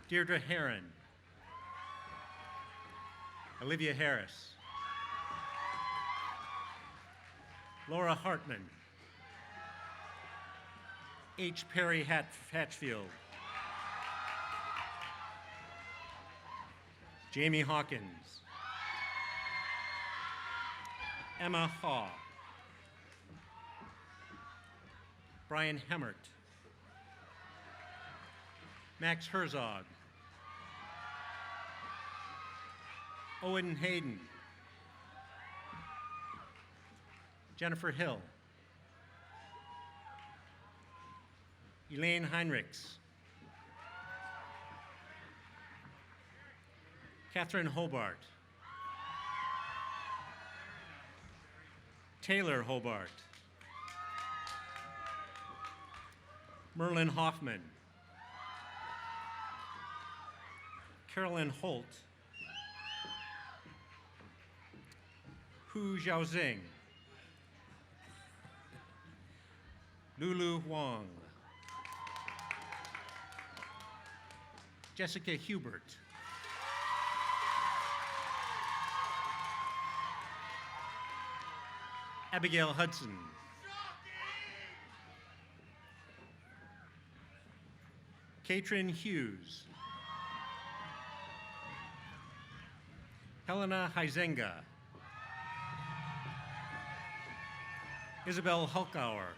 Deirdre Heron. Olivia Harris. Laura Hartman. H. Perry Hatchfield. Jamie Hawkins. Emma Haw. Brian Hemmert. Max Herzog. Owen Hayden. Jennifer Hill. Elaine Heinrichs. Catherine Hobart. Taylor Hobart. Merlin Hoffman. Carolyn Holt. Hu Xiaozing. Lulu Wang. Jessica Hubert. Abigail Hudson. Katrin Hughes. Helena Heisenga. Isabel Hulkauer.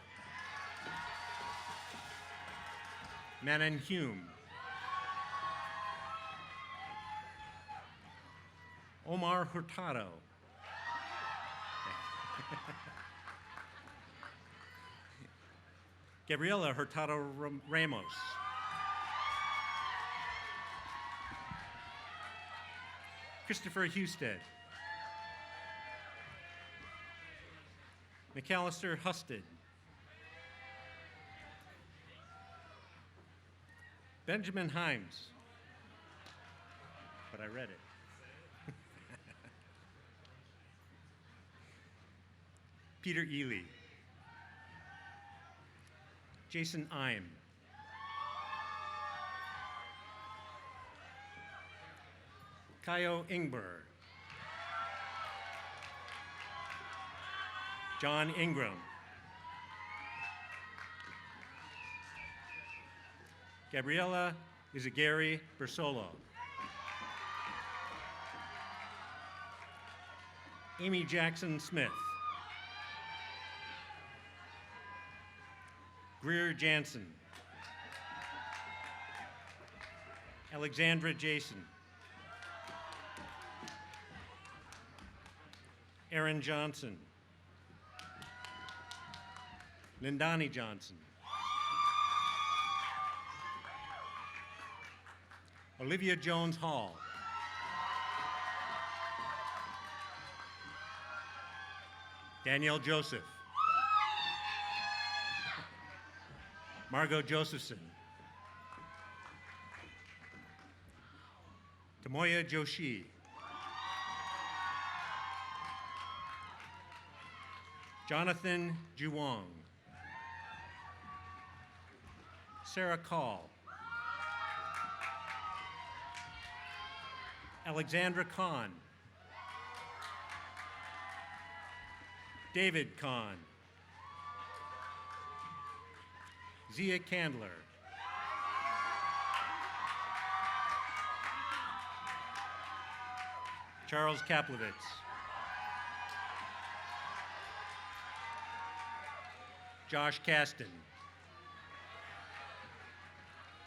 Manon Hume. Omar Hurtado. Gabriela Hurtado Ramos. Christopher Husted. McAllister Husted. Benjamin Himes. But I read it. Peter Ely. Jason Ime. Kayo Ingber. John Ingram. Gabriela Izagari Bersolo. Amy Jackson Smith. Greer Jansen. Alexandra Jason. Aaron Johnson. Lindani Johnson. Olivia Jones Hall. Danielle Joseph. Margot Josephson. Tamoya Joshi. Jonathan Juwong. Sarah Call. Alexandra Kahn. David Kahn. Zia Candler. Charles Kaplowitz. Josh Kasten.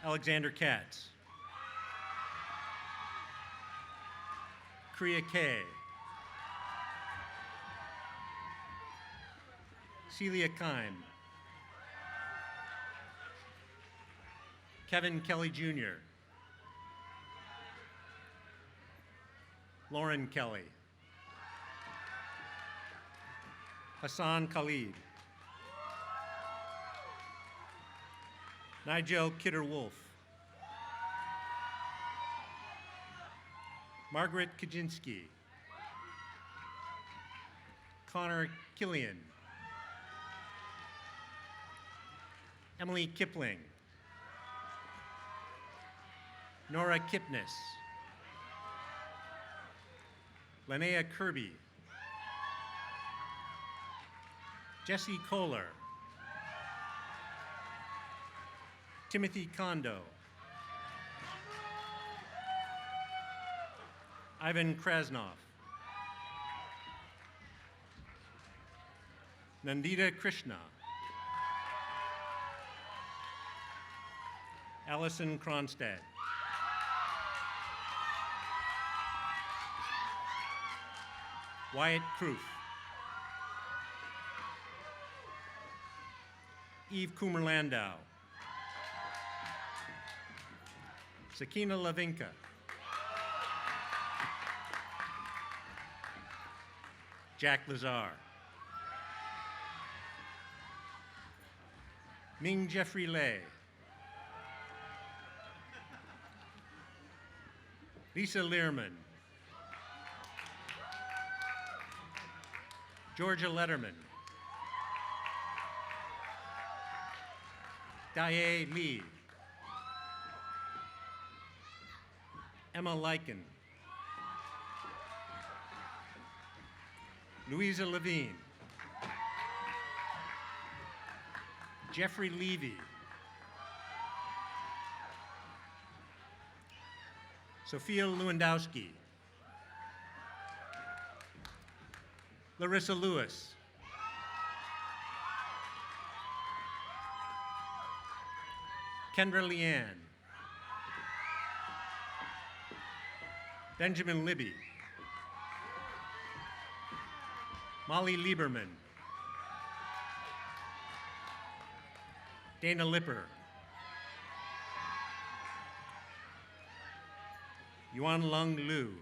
Alexander Katz. Kriya Kay. Celia Kime. Kevin Kelly Jr. Lauren Kelly. Hassan Khalid. Nigel Kidder-Wolf. Margaret Kaczynski. Connor Killian. Emily Kipling. Nora Kipnis. Linnea Kirby. Jesse Kohler. Timothy Kondo. Ivan Krasnov. Nandita Krishna. Allison Kronstadt. Wyatt Proof. Eve Kummer-Landau. Sakina Lavinka. Jack Lazar. Ming Jeffrey Lay. Lisa Learman. Georgia Letterman. Daye Lee. Emma Lyken. Louisa Levine. Jeffrey Levy. Sophia Lewandowski. Larissa Lewis. Kendra Leanne. Benjamin Libby. Molly Lieberman. Dana Lipper. Yuan Lung Liu.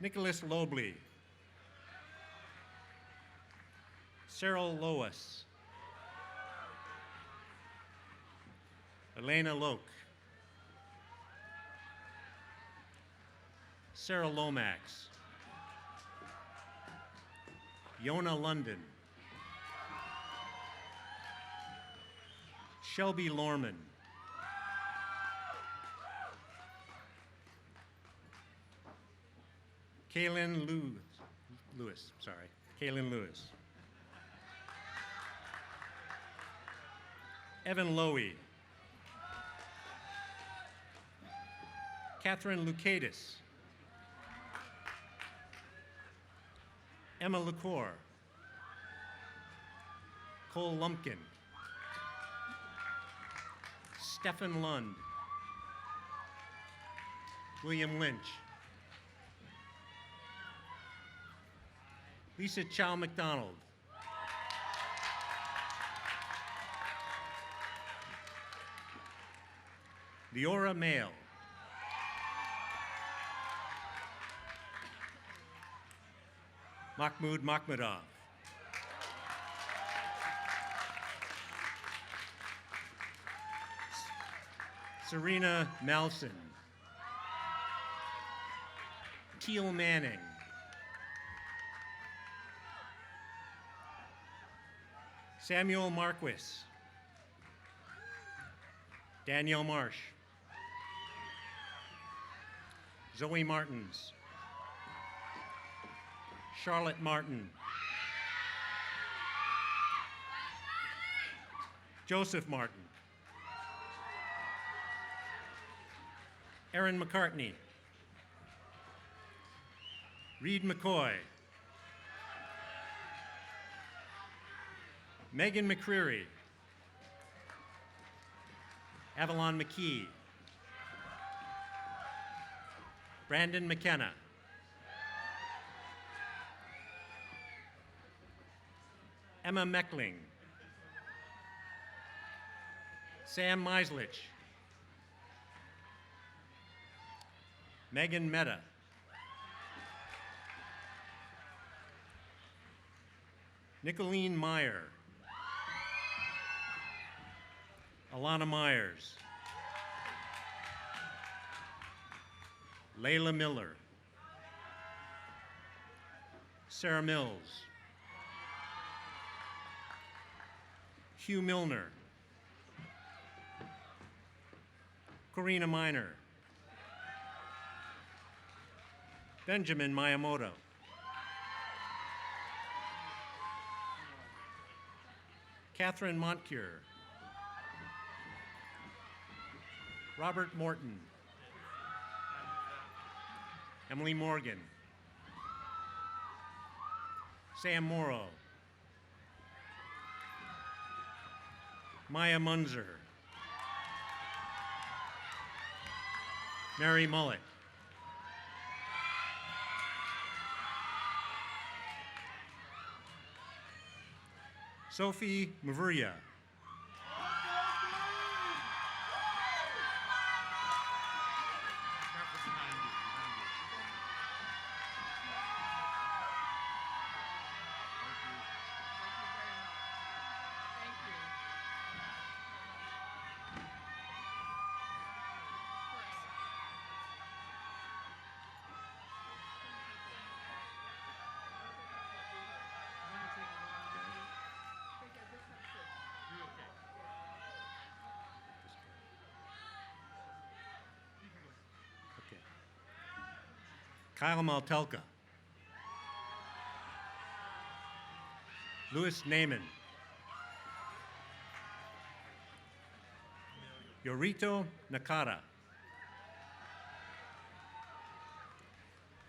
Nicholas Lobley. Cyril Lois. Elena Loke. Sarah Lomax. Yona London. Shelby Lorman. Kaylin Lewis. Kaylin Lewis. Evan Lowy. Catherine Lucatus. Emma LaCour. Cole Lumpkin. Stephen Lund. William Lynch. Lisa Chow McDonald. Leora Mail. Mahmoud Makhmudov. Serena Malson. Teal Manning. Samuel Marquis. Danielle Marsh. Zoe Martins. Charlotte Martin. Joseph Martin. Erin McCartney. Reed McCoy. Megan McCreary. Avalon McKee. Brandon McKenna. Emma Meckling. Sam Meislich. Megan Mehta. Nicolene Meyer. Alana Myers. Layla Miller. Sarah Mills. Hugh Milner. Corina Miner. Benjamin Miyamoto. Catherine Montcure. Robert Morton. Emily Morgan. Sam Morrow. Maya Munzer. Mary Mullet. Sophie Mavuria. Kyle Maltelka. Louis Naiman. Yorito Nakata.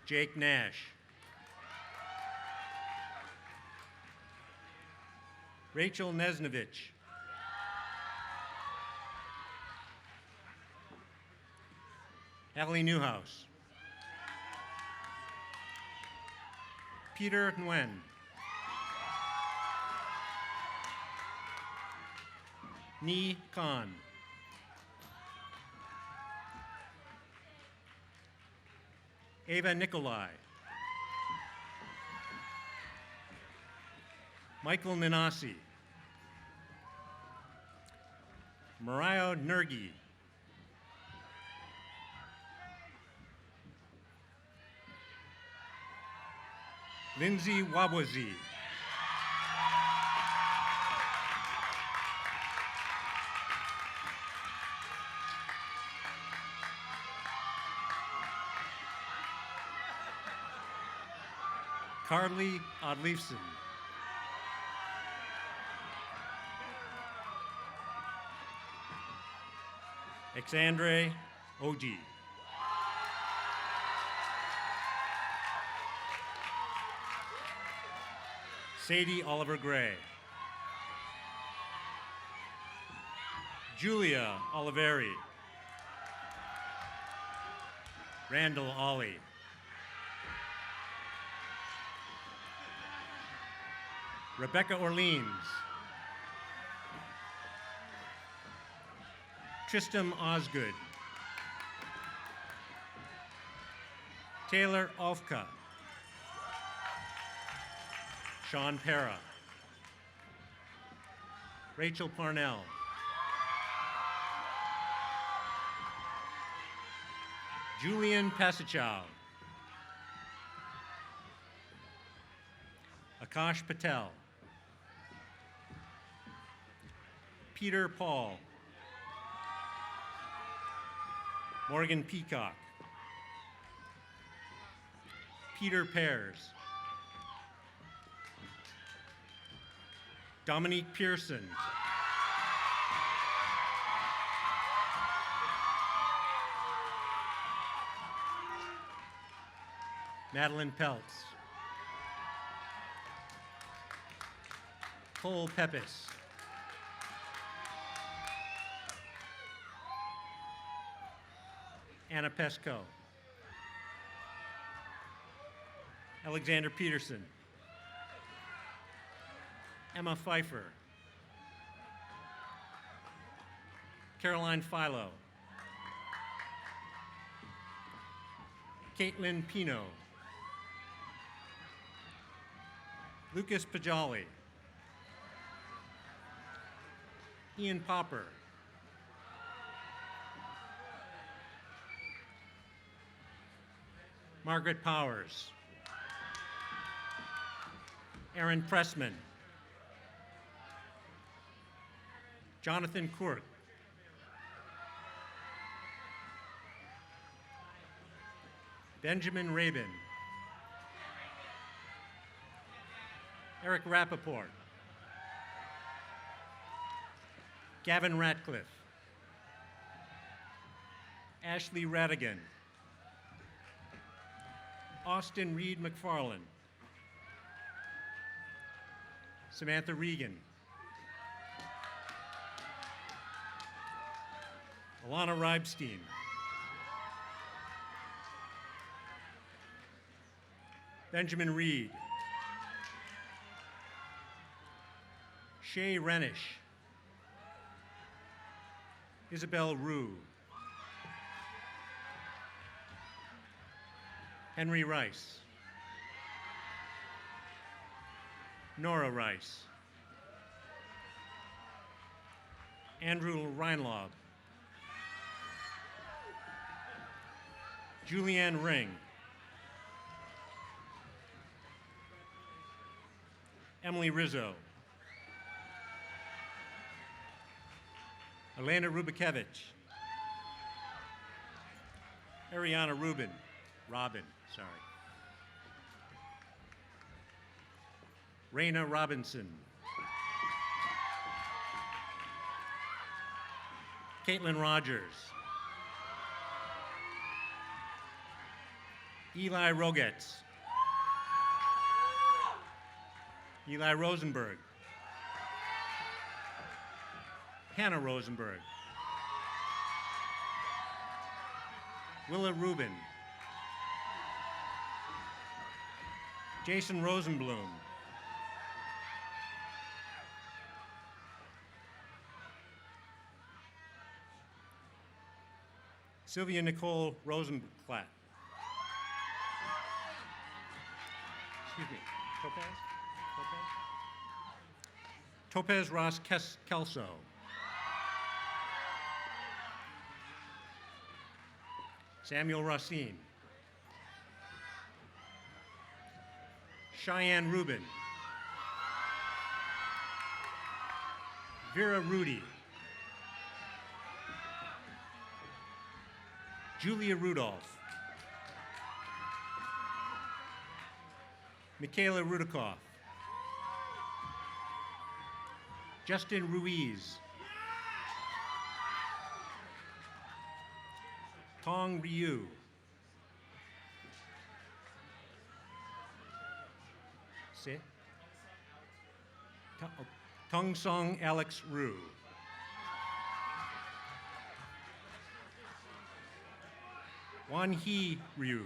Jake Nash. Rachel Nesnovich. Allie Newhouse. Peter Nguyen. Ni Khan. Ava Nikolai. Michael Ninasi. Mariah Nergi. Lindsay Wawazi. Carly Odleifson. Alexandre Oji. Sadie Oliver Gray. Julia Oliveri. Randall Ollie. Rebecca Orleans. Tristam Osgood. Taylor Ofka. Sean Para. Rachel Parnell. Julian Pasichow. Akash Patel. Peter Paul. Morgan Peacock. Peter Pears. Dominique Pearson. Madeline Peltz. Cole Pepis. Anna Pesco. Alexander Peterson. Emma Pfeiffer. Caroline Philo. Caitlin Pino. Lucas Pajali. Ian Popper. Margaret Powers. Aaron Pressman. Jonathan Quirk. Benjamin Rabin. Eric Rappaport. Gavin Ratcliffe. Ashley Radigan. Austin Reed McFarland. Samantha Regan. Alana Reibstein. Benjamin Reed. Shay Renish. Isabel Rue. Henry Rice. Nora Rice. Andrew Reinlaub. Julianne Ring. Emily Rizzo. Elena Rubikevich. Ariana Robin, sorry. Raina Robinson. Caitlin Rogers. Eli Rogetz. Eli Rosenberg. Hannah Rosenberg. Willa Rubin. Jason Rosenblum. Sylvia Nicole Rosenblatt. Excuse me, Topaz Ross Kelso. Samuel Racine. Cheyenne Rubin. Vera Rudy. Julia Rudolph. Michaela Rudikoff. Justin Ruiz. Tong Ryu. Say? Tong Song Alex Rue. Wan Hee Ryu.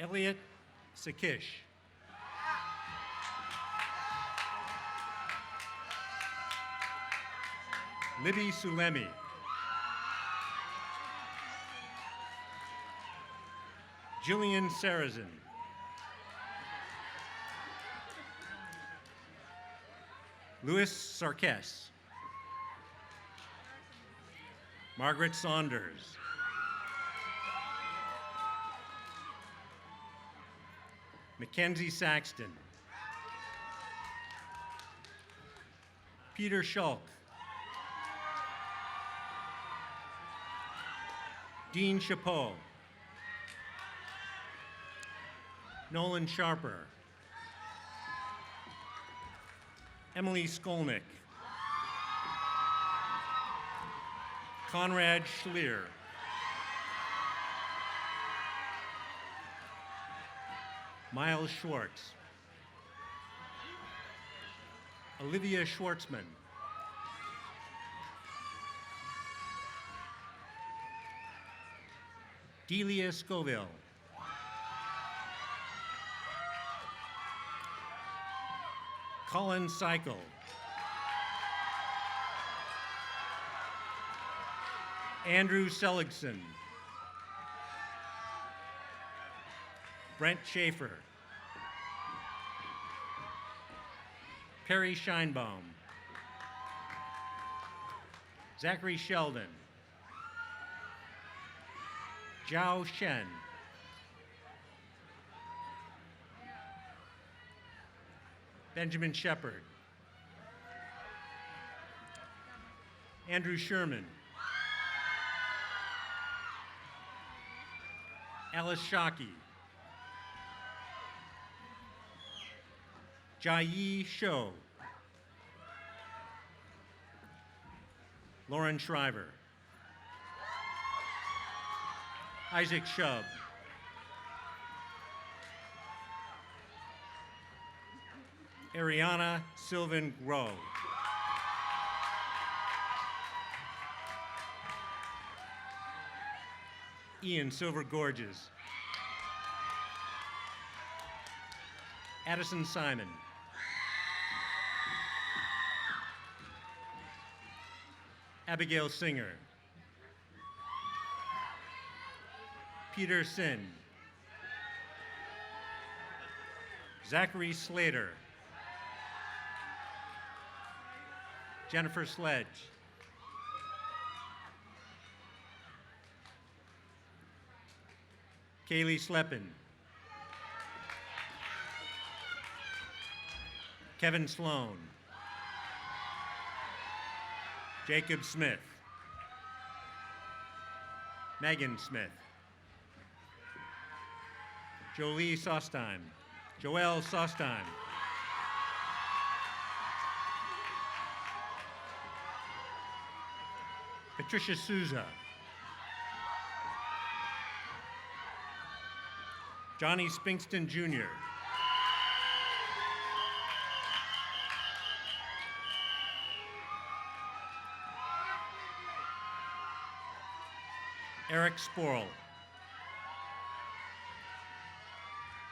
Elliot Sakish. Libby Sulemi. Jillian Sarazin. Louis Sarkes. Margaret Saunders. Mackenzie Saxton. Peter Schulk. Dean Chapeau. Nolan Sharper. Emily Skolnick. Conrad Schlier. Miles Schwartz. Olivia Schwartzman. Delia Scoville. Colin Cycle. Andrew Seligson. Brent Schaefer. Perry Scheinbaum. Zachary Sheldon. Zhao Shen. Benjamin Shepard. Andrew Sherman. Alice Shockey. Jai Shou. Lauren Shriver. Isaac Shub. Ariana Sylvan Groh. Ian Silver Gorges. Addison Simon. Abigail Singer. Peter Sin. Zachary Slater. Jennifer Sledge. Kaylee Slepin. Kevin Sloan. Jacob Smith. Megan Smith. Jolie Sostheim. Joelle Sostheim. Patricia Souza. Johnny Spinkston Jr. Eric Sporl.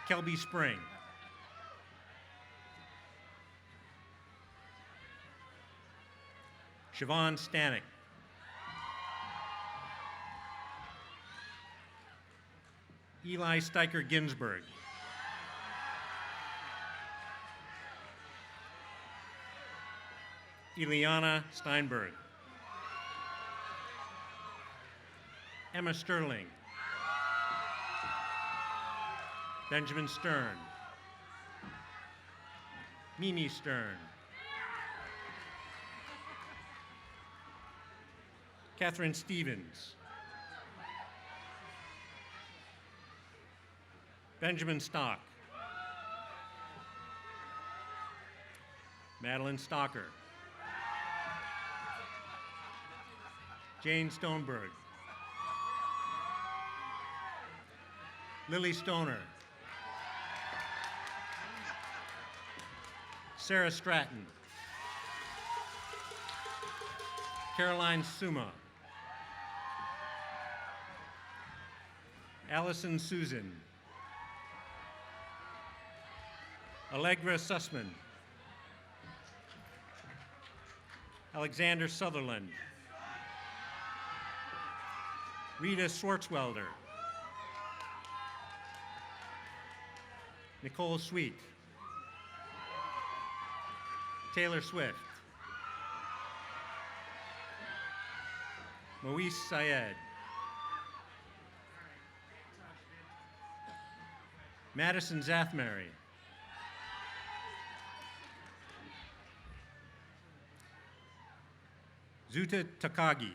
Kelby Spring. Siobhan Stanek. Eli Steicher Ginsburg. Eliana Steinberg. Emma Sterling. Benjamin Stern. Mimi Stern. Catherine Stevens. Benjamin Stock. Madeline Stocker. Jane Stoneberg. Lily Stoner. Sarah Stratton. Caroline Suma. Allison Susan. Allegra Sussman. Alexander Sutherland. Rita Swartzwelder. Nicole Sweet. Taylor Swift. Moise Syed. Madison Zathmary. Zuta Takagi.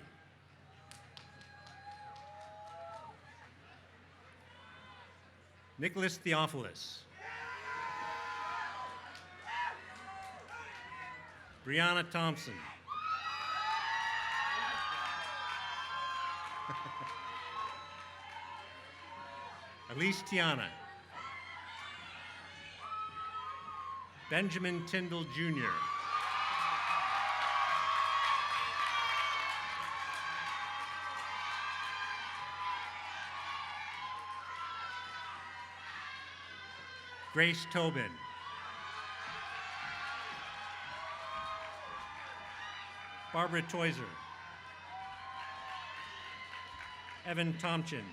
Nicholas Theophilus. Brianna Thompson. Elise Tiana. Benjamin Tyndall Jr. Grace Tobin. Barbara Toiser. Evan Tomchin.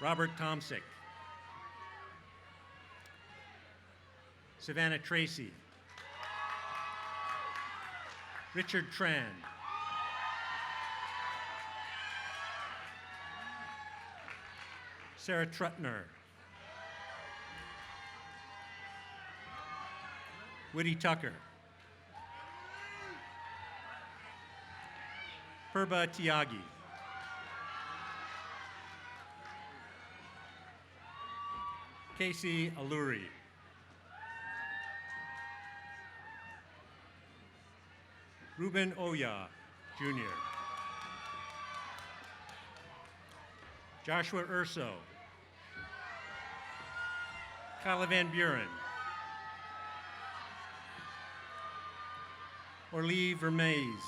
Robert Tomsick. Savannah Tracy. Richard Tran. Sarah Trutner. Woody Tucker. Purba Tiagi. Casey Aluri. Ruben Oya, Jr. Joshua Urso. Kyla Van Buren. Orly Vermees.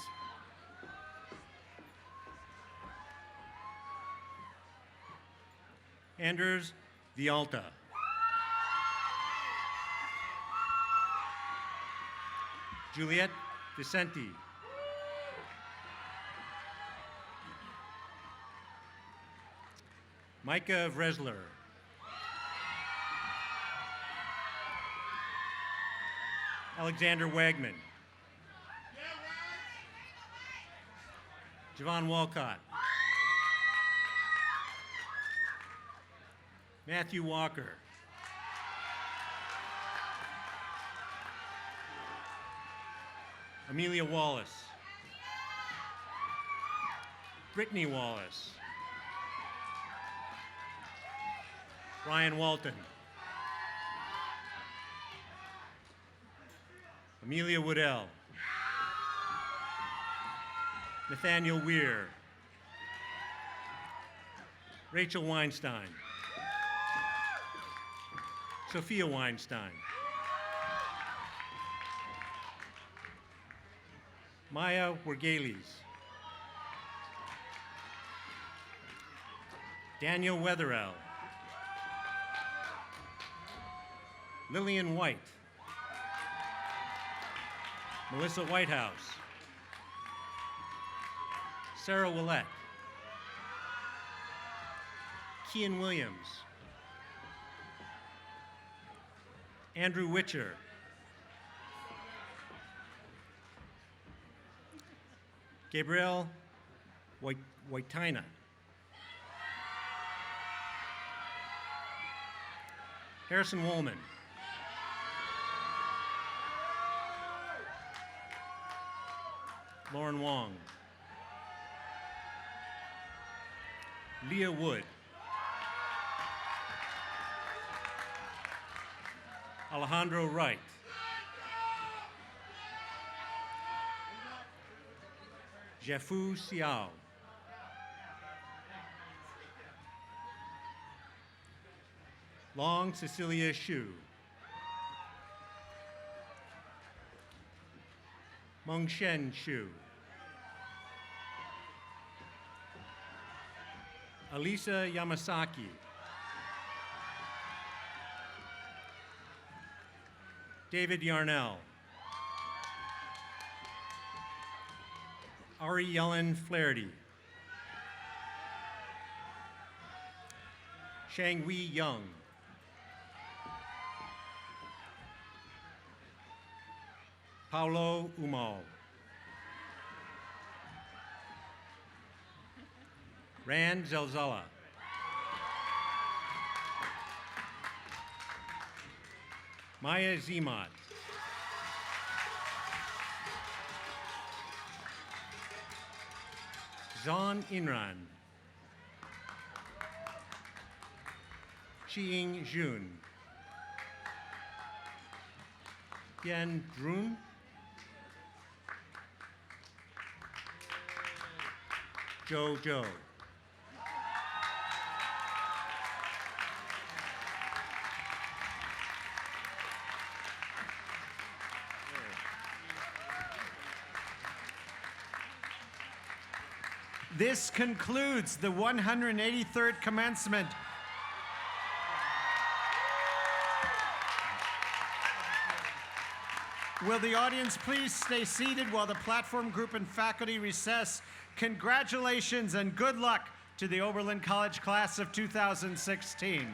Anders Vialta. Juliette Vicenti. Micah Vresler. Alexander Wagman. Javon Walcott. Matthew Walker. Amelia Wallace. Brittany Wallace. Ryan Walton. Amelia Woodell. Nathaniel Weir. Rachel Weinstein. Sophia Weinstein. Maya Wergeles. Daniel Wetherell. Lillian White. Melissa Whitehouse. Sarah Willett. Kian Williams. Andrew Witcher. Gabrielle Waitina. Harrison Woolman. Lauren Wong. Leah Wood. Alejandro Wright. Jefu Xiao. Long Cecilia Xu. Mongshen Xu. Alisa Yamasaki. David Yarnell. Ari Yellen Flaherty. Shanghui Young. Paulo Umal. Rand Zelzala. Maya Zemat. Zhan Inran. Chiying Jun. Yen Drun. Jo Jo. This concludes the 183rd commencement. Will the audience please stay seated while the platform group and faculty recess? Congratulations and good luck to the Oberlin College class of 2016.